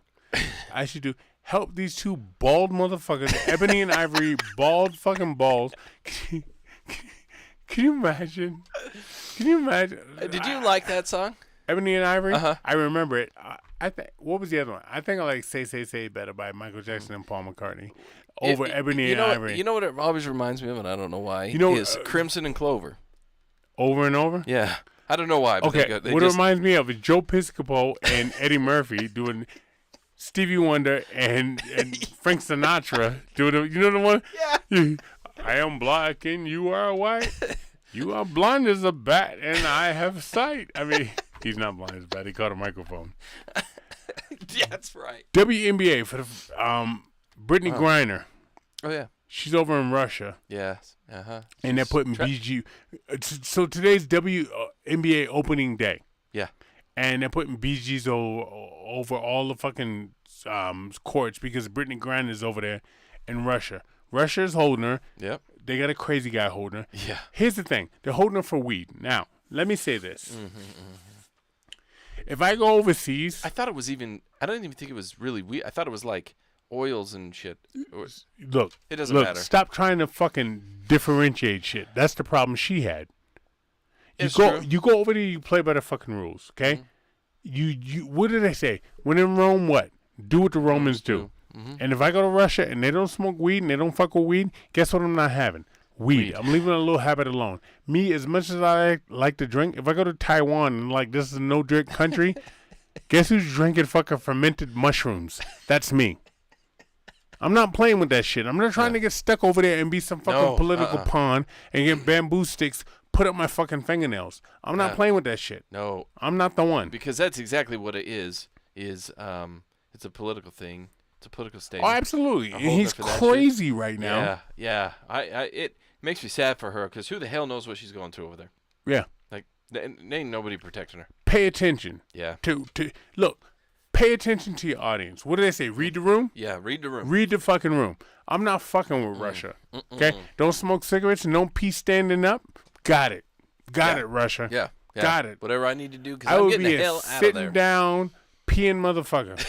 I should do help these two bald motherfuckers, Ebony and Ivory, bald fucking balls. Can you imagine? Can you imagine? Did you like that song? Ebony and Ivory? Uh-huh. I remember it. I think. What was the other one? I think I like Say Better by Michael Jackson and Paul McCartney over Ebony and Ivory. You know what it always reminds me of, and I don't know why. You know, is Crimson and Clover. Over and over? Yeah. I don't know why. But Okay. they What just, it reminds me of is Joe Piscopo and Eddie Murphy doing Stevie Wonder and Frank Sinatra doing you know the one? Yeah. I am black and you are white. You are blind as a bat and I have sight. I mean, he's not blind as a bat. He caught a microphone. Yeah, that's right. WNBA for the Brittany Griner. Oh yeah. She's over in Russia. Yes. Uh-huh. And they're putting BG. So today's WNBA opening day. Yeah. And they're putting BGs over all the fucking courts because Brittany Griner is over there in Russia. Russia's holding her. Yep. They got a crazy guy holding her. Yeah. Here's the thing. They're holding her for weed. Now, let me say this. If I go overseas. I thought it was even. I don't even think it was really weed. I thought it was like oils and shit. Look. It doesn't matter. Stop trying to fucking differentiate shit. That's the problem she had. It's true. You go over there, you play by the fucking rules, okay? You what did they say? When in Rome, what? Do what the Romans do. And if I go to Russia and they don't smoke weed and they don't fuck with weed, guess what I'm not having? Weed. I'm leaving a little habit alone. Me, as much as I like to drink, if I go to Taiwan and like this is a no drink country, guess who's drinking fucking fermented mushrooms? That's me. I'm not playing with that shit. I'm not trying to get stuck over there and be some fucking political pawn and get bamboo sticks put up my fucking fingernails. I'm not playing with that shit. No. I'm not the one. Because that's exactly what it is it's a political thing. It's a political statement. Oh, absolutely. And he's crazy right now. Yeah. It makes me sad for her because who the hell knows what she's going through over there? Yeah. Like, there ain't nobody protecting her. Pay attention. Yeah. Look, pay attention to your audience. What do they say? Read the room? Yeah, read the room. Read the fucking room. I'm not fucking with Russia. Okay? Don't smoke cigarettes and don't pee standing up. Got it. Got it, Russia. Yeah. Got it. Whatever I need to do because I I'm would getting be the hell a out of there. sitting down, peeing motherfucker.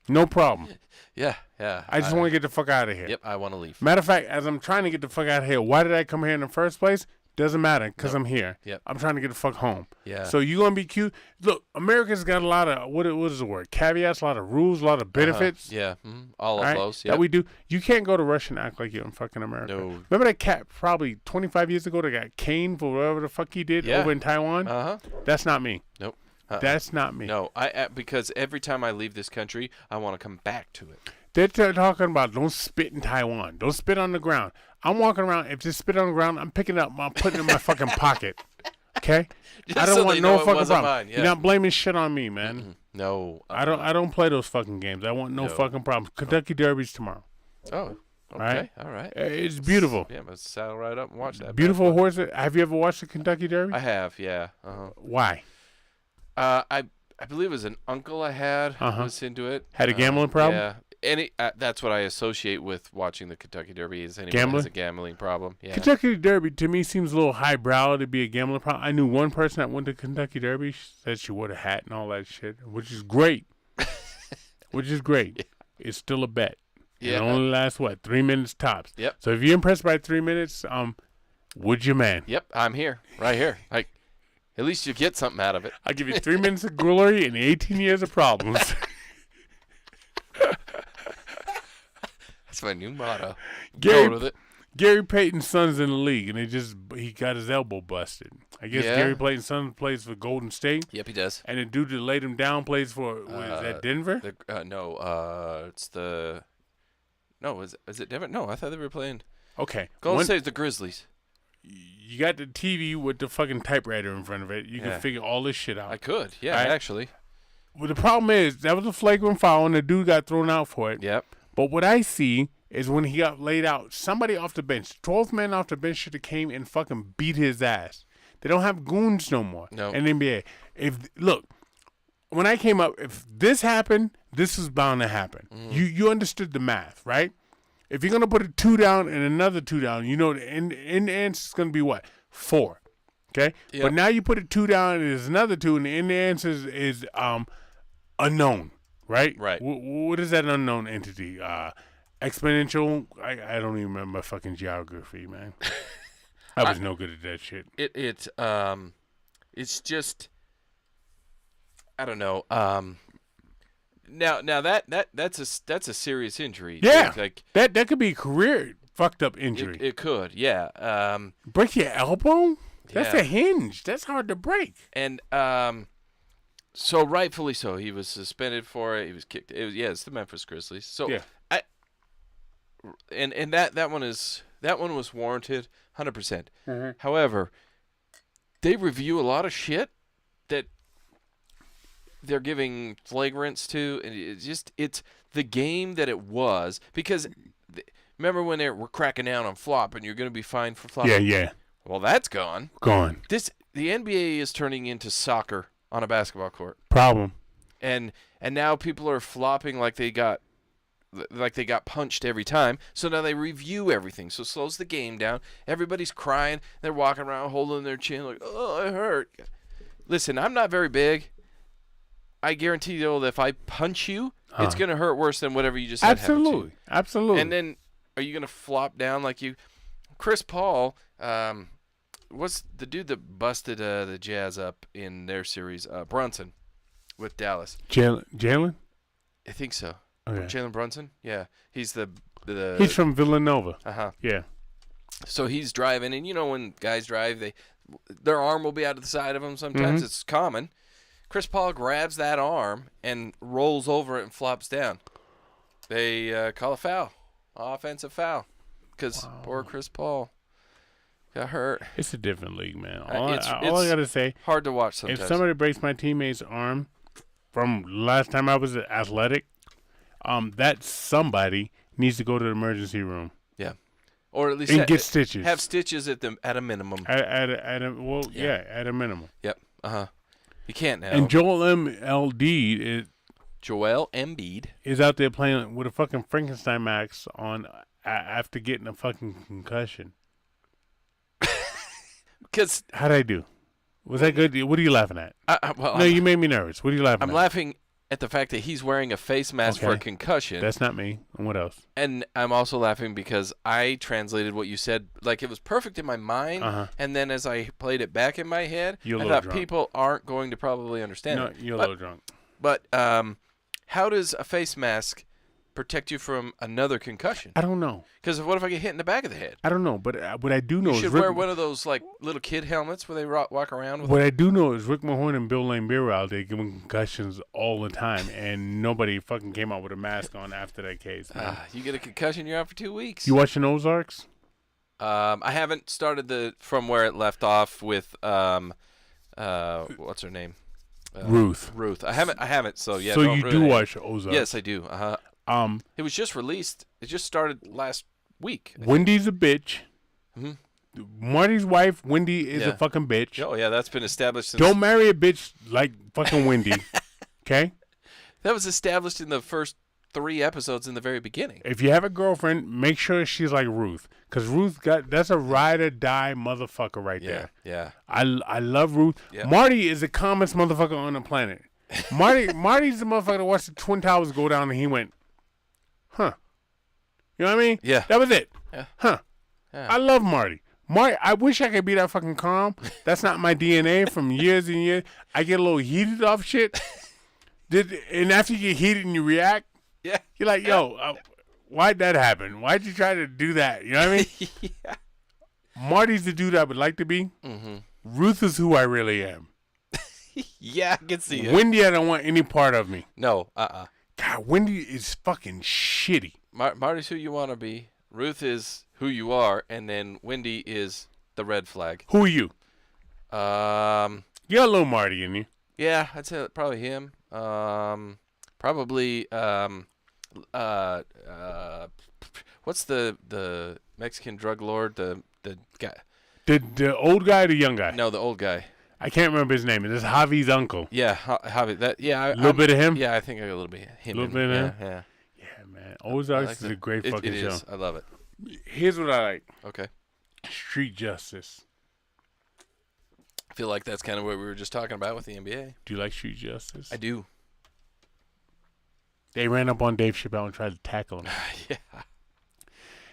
No problem. Yeah. I just want to get the fuck out of here. Yep, I want to leave. Matter of fact, as I'm trying to get the fuck out of here, why did I come here in the first place? Doesn't matter because I'm here. Yep. I'm trying to get the fuck home. Yeah. So you gonna be cute? Look, America's got a lot of what is the word? Caveats, a lot of rules, a lot of benefits. Yeah. All of those. That we do. You can't go to Russia and act like you're in fucking America. No. Remember that cat probably 25 years ago that got caned for whatever the fuck he did over in Taiwan? That's not me. Nope. That's not me. No, because every time I leave this country, I want to come back to it. They're talking about don't spit in Taiwan. Don't spit on the ground. I'm walking around. If they spit on the ground, I'm picking it up. I'm putting it in my fucking pocket. Okay? I don't want no fucking problem. Mine, yeah. You're not blaming shit on me, man. No. I don't play those fucking games. I want no fucking problems. Kentucky Derby's tomorrow. Oh. Okay. All right. It's beautiful. Yeah, I'm going to saddle right up and watch that. Beautiful horses. Have you ever watched the Kentucky Derby? I have, yeah. Why? I believe it was an uncle I had who was into it. Had a gambling problem? Yeah. That's what I associate with watching the Kentucky Derby is anyone has a gambling problem. Yeah. Kentucky Derby to me seems a little highbrow to be a gambling problem. I knew one person that went to Kentucky Derby. She said she wore a hat and all that shit, which is great. It's still a bet. Yeah. It only lasts 3 minutes tops. Yep. So if you're impressed by 3 minutes, would you, man? Yep, I'm here, right here. Like, at least you get something out of it. I'll give you 3 minutes of glory and 18 years of problems. That's my new motto. Gary, Go with it. Gary Payton's son's in the league, and he got his elbow busted. I guess Gary Payton's son plays for Golden State. Yep, he does. And the dude that laid him down plays for, is that Denver? It's the... No, is it Denver? No, I thought they were playing... Okay. Golden State's the Grizzlies. You got the TV with the fucking typewriter in front of it. You can figure all this shit out. I could, actually. Well, the problem is that was a flagrant foul, and the dude got thrown out for it. Yep. But what I see is when he got laid out, somebody off the bench, 12 men off the bench should have came and fucking beat his ass. They don't have goons no more No. in the NBA. Look, when I came up, if this happened, this was bound to happen. You understood the math, right? If you're going to put a 2 down and another 2 down, you know the end answer is going to be what? 4. Okay? Yep. But now you put a 2 down and there's another 2, and the end answer is unknown, right? Right. What is that unknown entity? Exponential? I don't even remember fucking geography, man. I was no good at that shit. It's just, I don't know. Now that's a serious injury. Yeah, like that could be a career fucked up injury. it could. Yeah. Break your elbow? That's Yeah. a hinge. That's hard to break. And so rightfully so, he was suspended for it. He was kicked. It's the Memphis Grizzlies. So Yeah. And that one was warranted, 100%. Mm-hmm. However, they review a lot of shit that they're giving flagrants to, and it's the game that it was, because remember when they were cracking down on flop and you're going to be fined for flop? Yeah. Well, that's gone. Gone. The NBA is turning into soccer on a basketball court. Problem. And now people are flopping like they got punched every time. So now they review everything. So it slows the game down. Everybody's crying. They're walking around holding their chin like, oh, it hurt. Listen, I'm not very big. I guarantee you that if I punch you, it's going to hurt worse than whatever you just had happen to you. Absolutely. And then are you going to flop down like you? Chris Paul, what's the dude that busted the Jazz up in their series? Brunson with Dallas. Jalen? I think so. Okay. Jalen Brunson? Yeah. He's the He's from Villanova. Uh-huh. Yeah. So he's driving, and you know when guys drive, their arm will be out of the side of them sometimes. Mm-hmm. It's common. Chris Paul grabs that arm and rolls over it and flops down. They call a foul, offensive foul, because poor Chris Paul got hurt. It's a different league, man. All It's I got to say, hard to watch sometimes. if somebody breaks my teammate's arm from last time I was athletic, that somebody needs to go to the emergency room. Yeah. Or at least and get stitches. Have stitches at a minimum. At a minimum. Yep. Uh-huh. You can't now. And Joel Embiid is out there playing with a fucking Frankenstein mask on after getting a fucking concussion. Because how'd I do? Was that good? What are you laughing at? You made me nervous. What are you laughing at? I'm laughing at the fact that he's wearing a face mask for a concussion. That's not me. And what else? And I'm also laughing because I translated what you said, like it was perfect in my mind, and then as I played it back in my head, I thought people aren't going to probably understand it. You're a little drunk. But how does a face mask protect you from another concussion? I don't know. Because what if I get hit in the back of the head? I don't know. But what I do know you is should wear one of those like little kid helmets where they walk around with. What I do know is Rick Mahorn and Bill Laimbeer out there giving concussions all the time, and nobody fucking came out with a mask on after that case. Man. You get a concussion, you're out for 2 weeks. You watching Ozarks? I haven't started from where it left off with what's her name? Ruth. I haven't. So yeah. So you do watch Ozarks? Yes, I do. It was just released. It just started last week. Wendy's a bitch. Mm-hmm. Marty's wife, Wendy, is a fucking bitch. Oh yeah, that's been established. Don't marry a bitch like fucking Wendy. Okay. That was established in the first 3 episodes in the very beginning. If you have a girlfriend, make sure she's like Ruth, because that's a ride or die motherfucker right there. Yeah. I love Ruth. Yeah. Marty is the calmest motherfucker on the planet. Marty's the motherfucker that watched the Twin Towers go down, and he went, huh. You know what I mean? Yeah. That was it. Yeah. Huh. Yeah. I love Marty. I wish I could be that fucking calm. That's not my DNA from years and years. I get a little heated off shit. And after you get heated and you react, you're like, yo, why'd that happen? Why'd you try to do that? You know what I mean? Yeah. Marty's the dude I would like to be. Mm-hmm. Ruth is who I really am. Yeah, I can see it. Wendy, I don't want any part of me. No, God, Wendy is fucking shitty. Marty's who you want to be. Ruth is who you are, and then Wendy is the red flag. Who are you? You got a little Marty in you. Yeah, I'd say probably him. Probably what's the Mexican drug lord? The guy? The old guy or the young guy? No, the old guy. I can't remember his name. It is Javi's uncle. Yeah, Javi. That. Yeah, A little bit of him. Yeah, I think a little bit him. A little bit of him. Yeah. Yeah, man. Ozarks is a great fucking it show. is. I love it. Here's what I like. Okay. Street justice. I feel like that's kind of what we were just talking about with the NBA. Do you like street justice? I do. They ran up on Dave Chappelle and tried to tackle him. Yeah.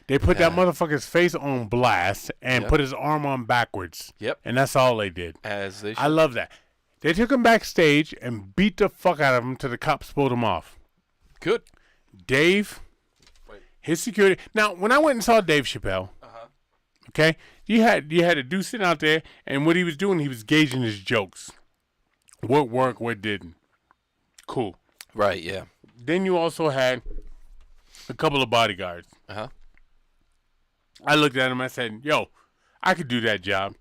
They put that motherfucker's face on blast and Yep. put his arm on backwards. Yep. And that's all they did. As they should. I love that. They took him backstage and beat the fuck out of him till the cops pulled him off. Good. Dave, his security. Now, when I went and saw Dave Chappelle, okay, you had a dude sitting out there, and what he was doing, he was gauging his jokes. What worked, what didn't. Cool. Right, yeah. Then you also had a couple of bodyguards. Uh-huh. I looked at him, I said, yo, I could do that job.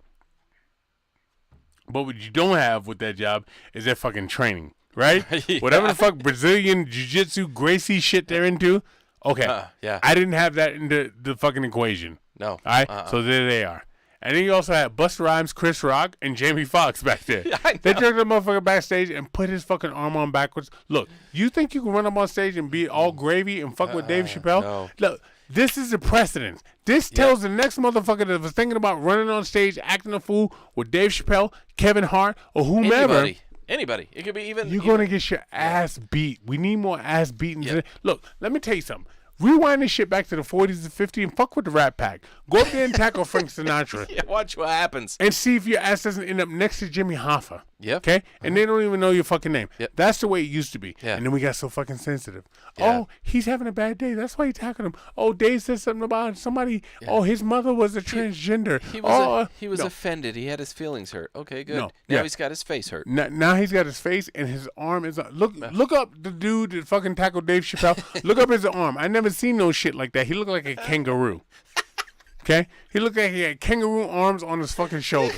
But what you don't have with that job is that fucking training, right? Yeah. Whatever the fuck Brazilian jiu-jitsu, Gracie shit they're into, okay. Yeah. I didn't have that in the fucking equation. No. All right? So there they are. And then you also had Busta Rhymes, Chris Rock, and Jamie Foxx back there. Yeah, I know. They took the motherfucker backstage and put his fucking arm on backwards. Look, you think you can run up on stage and be all gravy and fuck with Dave Chappelle? No. Look, this is a precedent. This tells the next motherfucker that was thinking about running on stage, acting a fool with Dave Chappelle, Kevin Hart, or whomever. Anybody. It could be even. You're going to get your ass beat. We need more ass beatings. Yeah. Look, let me tell you something. Rewind this shit back to the 40s and 50s and fuck with the Rat Pack. Go up there and tackle Frank Sinatra. Yeah, watch what happens. And see if your ass doesn't end up next to Jimmy Hoffa. Yep. Okay? And they don't even know your fucking name. Yep. That's the way it used to be. Yeah. And then we got so fucking sensitive. Yeah. Oh, he's having a bad day. That's why he tackled him. Oh, Dave said something about somebody. Yeah. Oh, his mother was a transgender. He was offended. He had his feelings hurt. Okay, good. No. Now he's got his face hurt. Now he's got his face and his arm is look up the dude that fucking tackled Dave Chappelle. Look up his arm. I never seen no shit like that. He looked like a kangaroo. Okay? He looked like he had kangaroo arms on his fucking shoulder.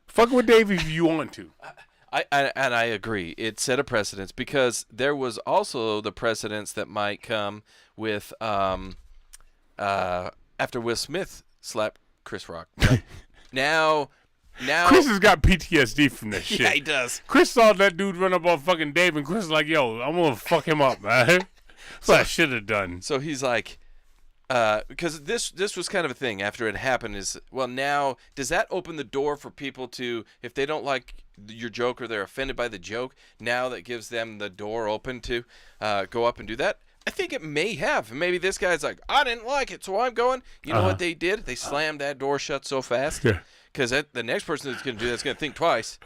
Fuck with Dave if you want to. I agree. It set a precedence because there was also the precedence that might come with after Will Smith slapped Chris Rock. Right? now Chris has got PTSD from this shit. Yeah, he does. Chris saw that dude run up on fucking Dave, and Chris was like, yo, I'm gonna fuck him up, man. That's what I should have done. So he's like, because this was kind of a thing after it happened is, well, now, does that open the door for people to, if they don't like your joke or they're offended by the joke, now that gives them the door open to go up and do that? I think it may have. Maybe this guy's like, I didn't like it, so I'm going. You know what they did? They slammed that door shut so fast. Yeah. Because the next person that's going to do that's going to think twice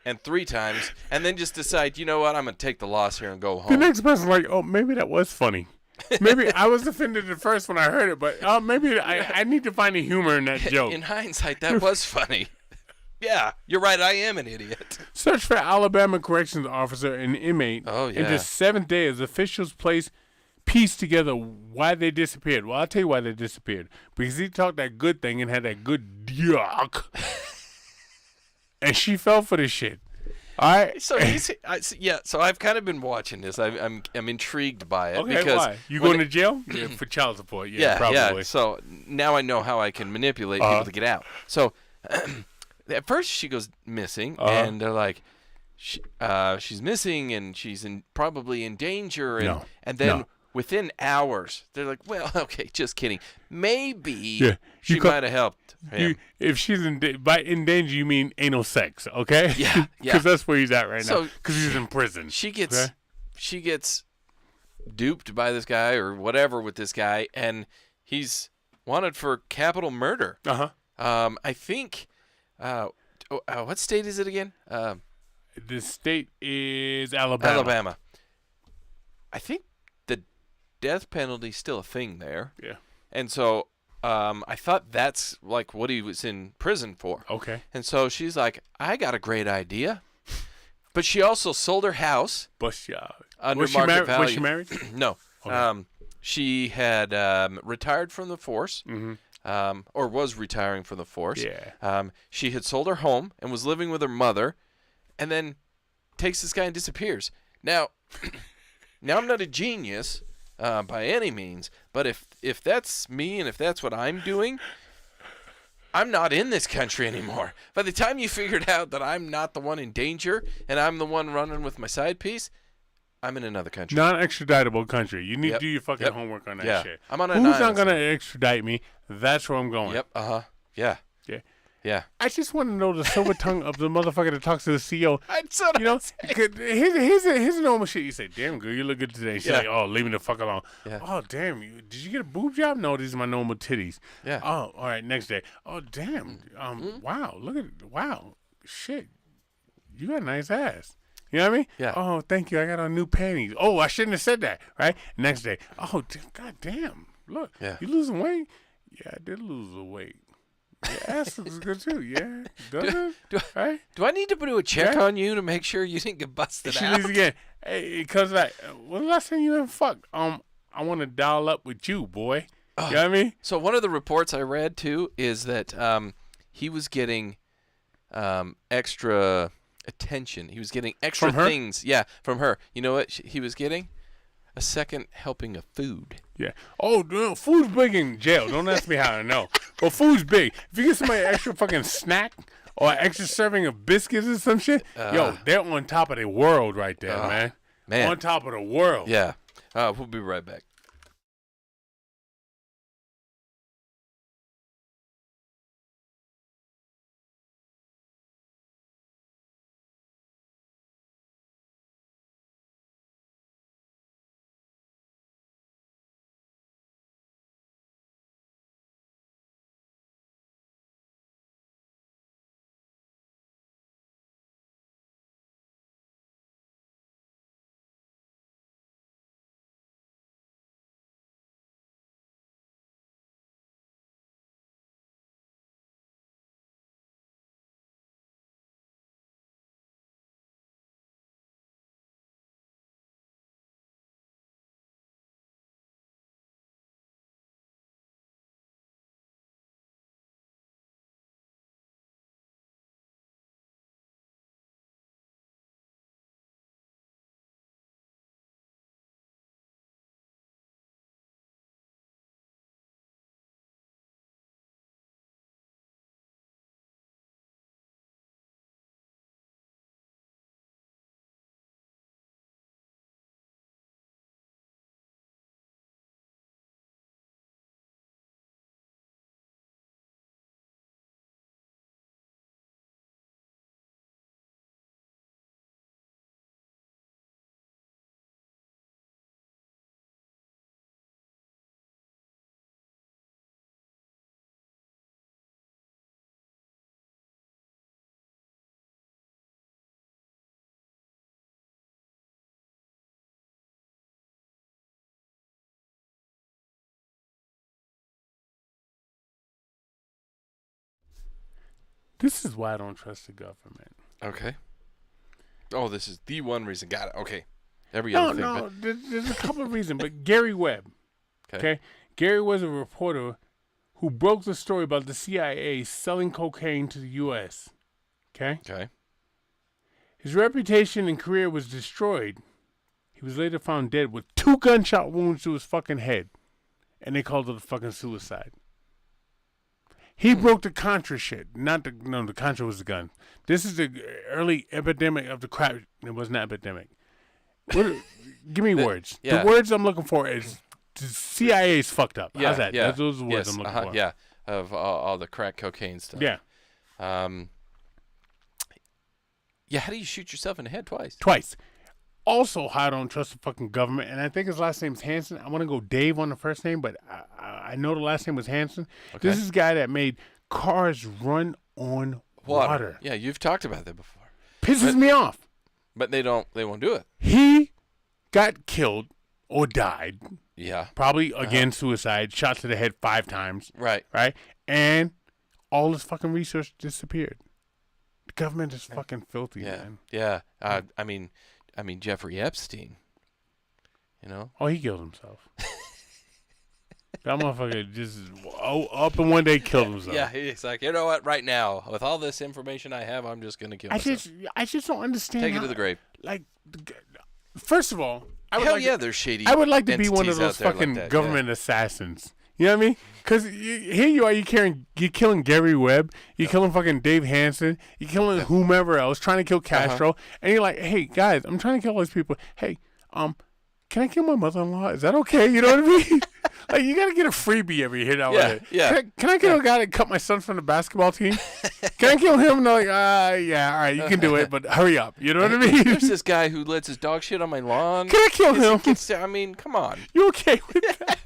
and 3 times and then just decide, you know what, I'm going to take the loss here and go home. The next person's like, oh, maybe that was funny. Maybe I was offended at first when I heard it, but maybe I need to find the humor in that joke. In hindsight, that was funny. Yeah, you're right. I am an idiot. Search for Alabama corrections officer and inmate. Oh, yeah. Into 7th day as officials piece together why they disappeared. Well, I'll tell you why they disappeared. Because he talked that good thing and had that good yuck. And she fell for this shit. All right. So So I've kind of been watching this. I'm intrigued by it. Okay, because why? You going to jail? Yeah, for child support. Yeah, probably. Yeah. So now I know how I can manipulate people to get out. So at first she goes missing, and they're like, she's missing, and she's probably in danger, and then. Within hours, they're like, well, okay, just kidding. Maybe she might have helped him. If she's by in danger, you mean anal sex, okay? Yeah. Because that's where he's at right now. Because he's in prison. She gets duped by this guy or whatever with this guy, and he's wanted for capital murder. I think, what state is it again? The state is Alabama. Alabama. I think death penalty still a thing there. Yeah. And so I thought that's like what he was in prison for. Okay. And so she's like, I got a great idea. But she also sold her house. Under market value. Was she married? No. Okay. She had retired from the force. Or was retiring from the force. Yeah. She had sold her home and was living with her mother. and then takes this guy and disappears. Now I'm not a genius by any means, but if that's me and if that's what I'm doing, I'm not in this country anymore. By the time you figured out that I'm not the one in danger and I'm the one running with my side piece, I'm in another country. Non-extraditable country. You need to do your fucking homework on that shit. I'm on an Who's island. not going to extradite me? That's where I'm going. Yep. Yeah. Yeah. Yeah. I just want to know the silver tongue of the motherfucker that talks to the CEO. You know, here's a normal shit. You say, "Damn, girl, you look good today." She's Yeah. like, "Oh, leave me the fuck alone." Yeah. Oh, damn, did you get a boob job? No, these are my normal titties. Yeah. Oh, all right. Next day. Oh, damn. Wow. Wow. Shit. You got a nice ass. You know what I mean? Yeah. Oh, thank you. I got on new panties. Oh, I shouldn't have said that. Right. Next day. Oh, god damn. Look. Yeah. You losing weight? Yeah, I did lose the weight. Your ass looks good too, yeah. Does it? Do I need to do a check on you to make sure you didn't get busted She out? needs again. Hey, because like, when the last time you ever fucked? I want to dial up with you, boy. You know what I mean? So one of the reports I read too is that he was getting extra attention. He was getting extra From her? things. Yeah, from her. You know what he was getting? A second helping of food. Yeah. Oh, no, food's big in jail. Don't ask me how I know. But food's big. If you get somebody an extra fucking snack or an extra serving of biscuits or some shit, yo, they're on top of the world right there, man. On top of the world. Yeah. We'll be right back. This is why I don't trust the government. Okay. Oh, this is the one reason. Got it. Okay. Every other thing. No, there's a couple of reasons. But Gary Webb, okay? Gary was a reporter who broke the story about the CIA selling cocaine to the U.S., okay? Okay. His reputation and career was destroyed. He was later found dead with 2 gunshot wounds to his fucking head. And they called it a fucking suicide. He broke the Contra shit. The Contra was the gun. This is the early epidemic of the crap. It wasn't an epidemic. Give me words. Yeah. The words I'm looking for is the CIA's fucked up. Yeah, How's that? yeah. Those are the words I'm looking for. Yeah, of all the crack cocaine stuff. Yeah. Yeah, how do you shoot yourself in the head twice? Twice. Also, I don't trust the fucking government, and I think his last name's Hansen. I want to go Dave on the first name, but I know the last name was Hansen. Okay. This is a guy that made cars run on water. Yeah, you've talked about that before. Pisses me off. But they won't do it. He got killed or died. Yeah. Probably, again, suicide, shot to the head 5 times. Right. Right? And all his fucking research disappeared. The government is fucking filthy, man. Yeah. I mean, Jeffrey Epstein, you know? Oh, he killed himself. That motherfucker just up and one day killed himself. Yeah, he's like, you know what? Right now, with all this information I have, I'm just gonna kill myself. I just don't understand. Take it to the grave. Like, first of all, Hell yeah, there's shady. I would like to be one of entities out those there like fucking that, government assassins. You know what I mean? Because here you are, you're killing Gary Webb, you're killing fucking Dave Hansen, you're killing whomever else, trying to kill Castro, and you're like, hey guys, I'm trying to kill all these people. Hey, can I kill my mother-in-law? Is that okay? You know what I mean? Like, you gotta get a freebie every hit out Yeah, with it. yeah. Can I kill a guy that cut my son from the basketball team? Can I kill him? And they're like, yeah, all right, you can do it, but hurry up. You know what I mean? There's this guy who lets his dog shit on my lawn. Can I kill him? I mean, come on. You okay with that?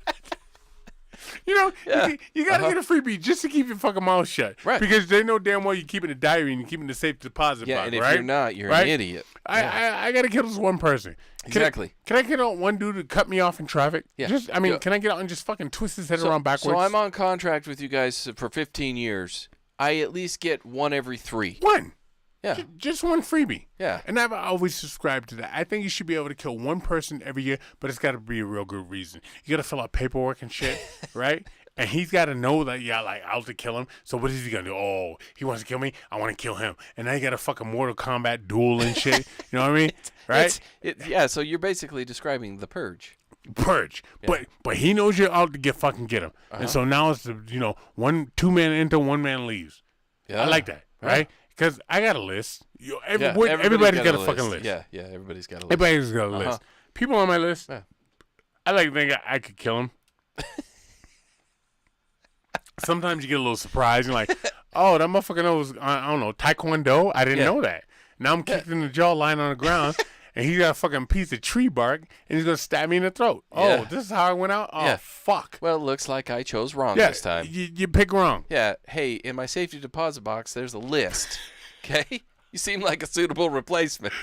You know, Yeah. you gotta get a freebie just to keep your fucking mouth shut. Right. Because they know damn well you're keeping a diary and you're keeping the safe deposit Yeah, box, and if right? you're not, you're Right? an idiot. I gotta kill this one person. Exactly. Can I get out one dude to cut me off in traffic? Yeah. Can I get out and just fucking twist his head around backwards? So I'm on contract with you guys for 15 years. I at least get one every 3. One. Yeah. Just one freebie. Yeah. And I've always subscribed to that. I think you should be able to kill one person every year, but it's got to be a real good reason. You got to fill out paperwork and shit, right? And he's got to know that, like, I'll to kill him. So what is he going to do? Oh, he wants to kill me? I want to kill him. And now you got a fucking Mortal Kombat duel and shit. You know what I mean? Right? Yeah, so you're basically describing the purge. Purge. Yeah. But he knows you're out to get him. And so now it's, 2 men enter, 1 man leaves. Yeah. I like that, right? Because I got a list. Everybody's Everybody's got a fucking list. Yeah, everybody's got a list. Everybody's got a list. People on my list, Yeah. I like to think I could kill them. Sometimes you get a little surprised. You're like, oh, that motherfucker knows, I don't know, Taekwondo? I didn't know that. Now I'm kicked in the jaw, lying on the ground, and he got a fucking piece of tree bark, and he's going to stab me in the throat. Oh, this is how I went out? Oh, fuck. Well, looks like I chose wrong this time. You pick wrong. Yeah, hey, in my safety deposit box, there's a list. Okay? You seem like a suitable replacement.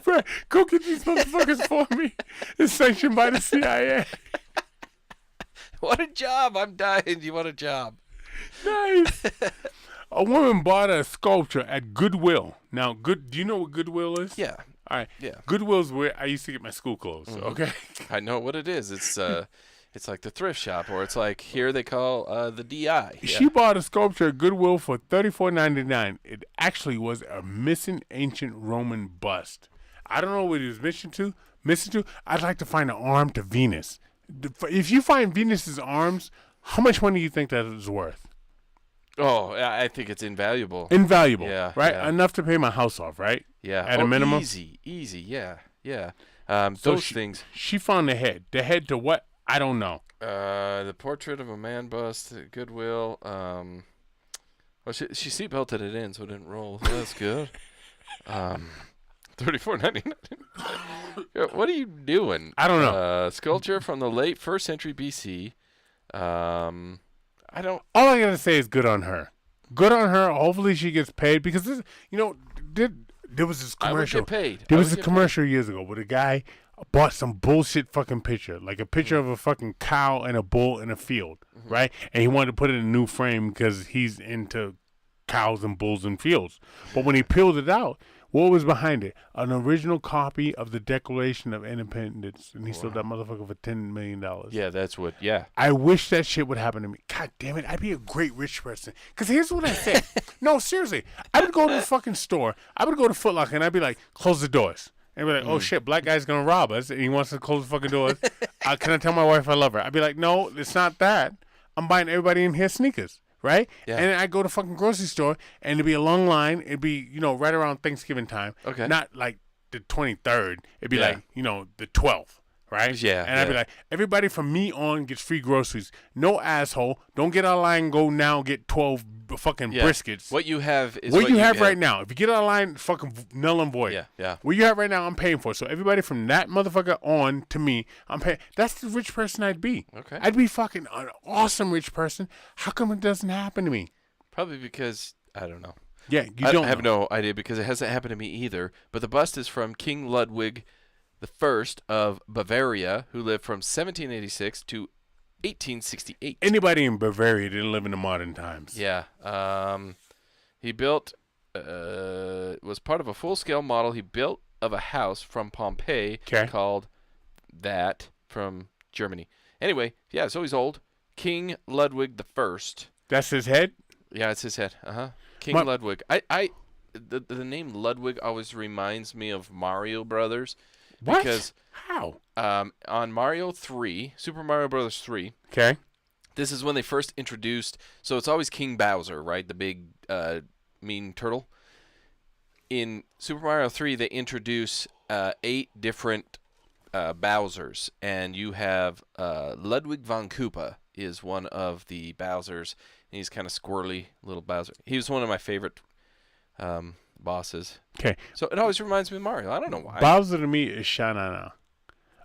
Right. Go get these motherfuckers for me. It's sanctioned by the CIA. What a job. I'm dying. You want a job? Nice. A woman bought a sculpture at Goodwill. Now, do you know what Goodwill is? Yeah. All right. Yeah. Goodwill's where I used to get my school clothes. Okay. I know what it is. It's like the thrift shop, or it's like here they call the DI. Yeah. She bought a sculpture at Goodwill for $34.99. It actually was a missing ancient Roman bust. I don't know what it was missing to. I'd like to find an arm to Venus. If you find Venus's arms, how much money do you think that is worth? Oh, I think it's invaluable. Invaluable. Yeah. Right? Yeah. Enough to pay my house off, right? Yeah. At a minimum. Easy. Yeah. Yeah. So those things. She found the head. The head to what? I don't know. The portrait of a man bust at Goodwill. Well, she seatbelted it in, so it didn't roll. So that's good. $34.99. What are you doing? I don't know. Sculpture from the late 1st century BC. I don't. All I gotta say is good on her. Good on her. Hopefully she gets paid because this, there was this commercial. I would get paid. There was a commercial years ago where a guy bought some bullshit fucking picture, like a picture of a fucking cow and a bull in a field, right? And he wanted to put it in a new frame because he's into cows and bulls and fields. But when he peeled it out, what was behind it? An original copy of the Declaration of Independence, and he sold that motherfucker for $10 million. Yeah, that's what. Yeah. I wish that shit would happen to me. God damn it, I'd be a great rich person. Because here's what I say. No, seriously. I would go to the fucking store. I would go to Foot Locker, and I'd be like, close the doors. And be like, oh shit, black guy's going to rob us, and he wants to close the fucking doors. Can I tell my wife I love her? I'd be like, no, it's not that. I'm buying everybody in here sneakers. Right? Yeah. And then I go to fucking grocery store, and it'd be a long line. It'd be, right around Thanksgiving time. Okay. Not like the 23rd. It'd be like, the 12th. Right? Yeah. And I'd be like, everybody from me on gets free groceries. No asshole. Don't get out of line and go now and get 12 fucking briskets. What you have is what you have right now. If you get out of line, fucking null and void. Yeah. What you have right now, I'm paying for. So everybody from that motherfucker on to me, I'm paying. That's the rich person I'd be. Okay. I'd be fucking an awesome rich person. How come it doesn't happen to me? Probably because I don't know. Yeah, I have no idea because it hasn't happened to me either. But the bust is from King Ludwig the First of Bavaria, who lived from 1786 to 1868. Anybody in Bavaria didn't live in the modern times. Yeah. He built, was part of a full-scale model he built of a house from Pompeii called that from Germany. Anyway, yeah, so he's old. King Ludwig the First. That's his head? Yeah, it's his head. King Ludwig. The name Ludwig always reminds me of Mario Brothers. What? Because how? On Mario 3, Super Mario Brothers 3. Okay. This is when they first introduced. So it's always King Bowser, right? The big mean turtle. In Super Mario 3, they introduce 8 different Bowsers, and you have Ludwig von Koopa is one of the Bowsers. And he's kind of squirrely little Bowser. He was one of my favorite bosses. Okay. So it always reminds me of Mario. I don't know why. Bowser to me is Shanana.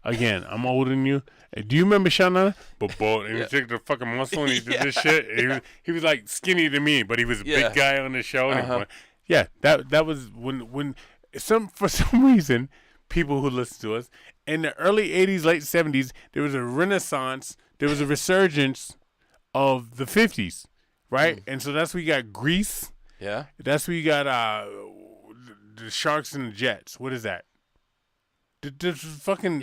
Again, I'm older than you. Do you remember Shanana? And he took the fucking muscle and he did this shit. He was like skinny to me, but he was a big guy on the show. And that was when for some reason, people who listen to us, in the early 80s, late 70s, there was a renaissance, there was a resurgence of the 50s, right? And so that's where you got Grease. Yeah. That's where you got the Sharks and the Jets. What is that? The fucking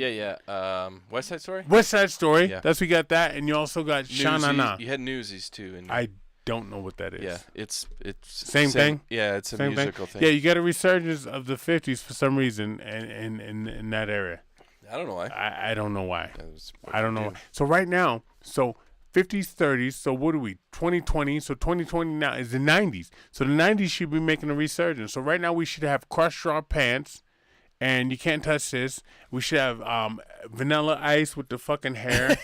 West Side Story. West Side Story. Yeah. That's where you got that, and you also got Sha-Na-Na. You had Newsies too, and I don't know what that is. yeah, it's same thing. Yeah, it's a musical thing. Yeah, you got a resurgence of the 50s for some reason, in that area. I don't know why. I don't know why. I don't know. So right now, 50s, 30s. So what are we? 2020. So 2020 now is the 90s. So the 90s should be making a resurgence. So right now we should have crushed straw pants. And you can't touch this. We should have Vanilla Ice with the fucking hair,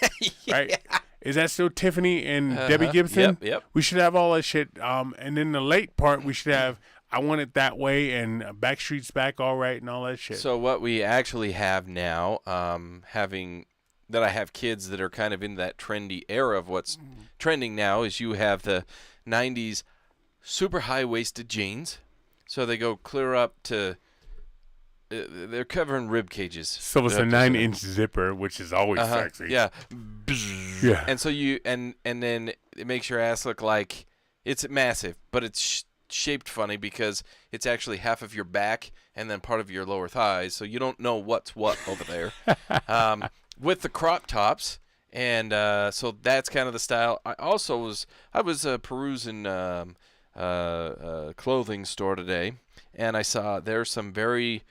right? Is that still Tiffany and Debbie Gibson? Yep. We should have all that shit. And then the late part, we should have I Want It That Way and Backstreet's Back All Right and all that shit. So what we actually have now, having that I have kids that are kind of in that trendy era of what's trending now, is you have the 90s super high-waisted jeans. So they go clear up to... they're covering rib cages. So it's a 9-inch zipper, which is always sexy. Yeah. Yeah. And so you and then it makes your ass look like it's massive, but it's shaped funny because it's actually half of your back and then part of your lower thighs, so you don't know what's what over there. With the crop tops, and so that's kind of the style. I was perusing a clothing store today, and I saw there's some very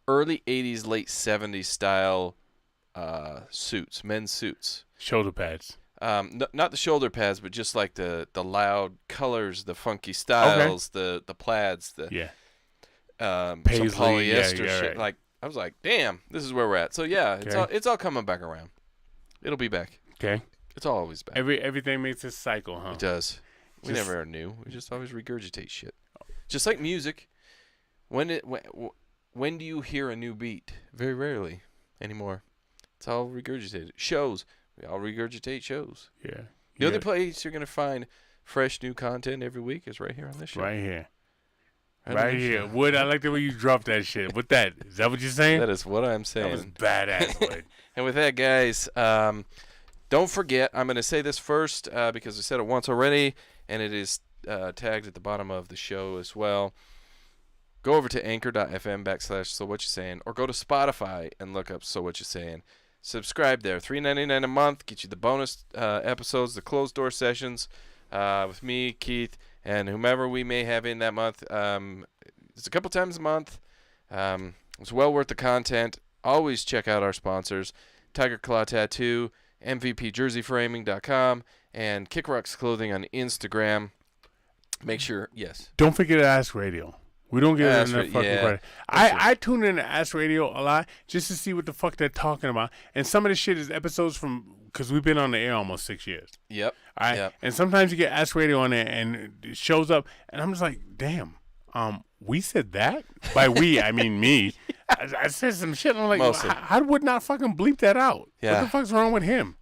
early 80s, late 70s style suits, men's suits. Shoulder pads. Not the shoulder pads, but just like the loud colors, the funky styles, the plaids, some polyester shit. Right. Like I was like, damn, this is where we're at. So yeah, it's all coming back around. It'll be back. Okay. It's always back. Everything makes a cycle, huh? It does. We never are new. We just always regurgitate shit. Just like music. When do you hear a new beat? Very rarely anymore. It's all regurgitated. Shows. We all regurgitate shows. Yeah. The only place you're going to find fresh new content every week is right here on this show. Right here. Right here. Wood, I like the way you dropped that shit. With that, is that what you're saying? That is what I'm saying. That was badass, Wood. And with that, guys, don't forget, I'm going to say this first because I said it once already, and it is tagged at the bottom of the show as well. Go over to anchor.fm/SoWhutChuSayin, or go to Spotify and look up SoWhutChuSayin. Subscribe there. $3.99 a month. Get you the bonus episodes, the closed door sessions with me, Keith, and whomever we may have in that month. It's a couple times a month. It's well worth the content. Always check out our sponsors, Tiger Claw Tattoo, MVPJerseyFraming.com, and Kick Rocks Clothing on Instagram. Make sure, yes. Don't forget to Ask Radio. We don't get enough fucking credit. I tune in to Ask Radio a lot just to see what the fuck they're talking about. And some of the shit is episodes from, because we've been on the air almost 6 years. Yep. All right? Yep. And sometimes you get Ask Radio on there and it shows up, and I'm just like, damn, we said that? By we, I mean me. I said some shit, and I'm like, how would not fucking bleep that out? Yeah. What the fuck's wrong with him?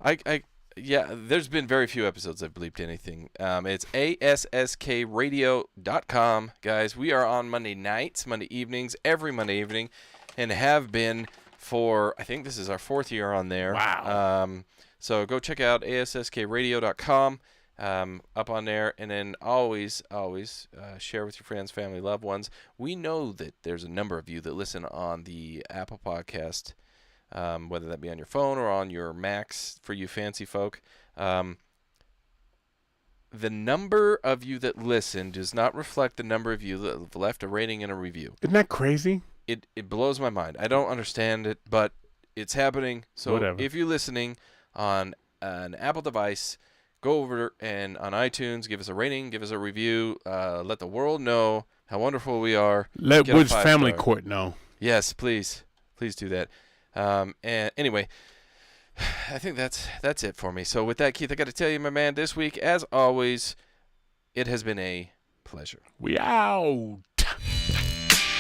Yeah, there's been very few episodes I've bleeped anything. It's ASSKradio.com, guys. We are on Monday nights, Monday evenings, every Monday evening, and have been for, I think this is our 4th year on there. Wow. So go check out ASSKradio.com up on there, and then always share with your friends, family, loved ones. We know that there's a number of you that listen on the Apple Podcast whether that be on your phone or on your Macs for you fancy folk. The number of you that listen does not reflect the number of you that have left a rating and a review. Isn't that crazy? It blows my mind. I don't understand it, but it's happening. So Whatever. if you're listening on an Apple device, go over and on iTunes, give us a rating, give us a review, let the world know how wonderful we are. Let Get a Woods 5 Family star. Court know. Yes, please do that. And anyway, I think that's it for me. So with that, Keith, I got to tell you, my man, this week, as always, it has been a pleasure. We out.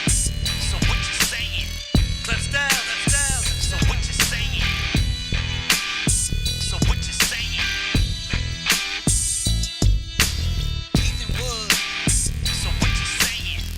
So what you saying? Let's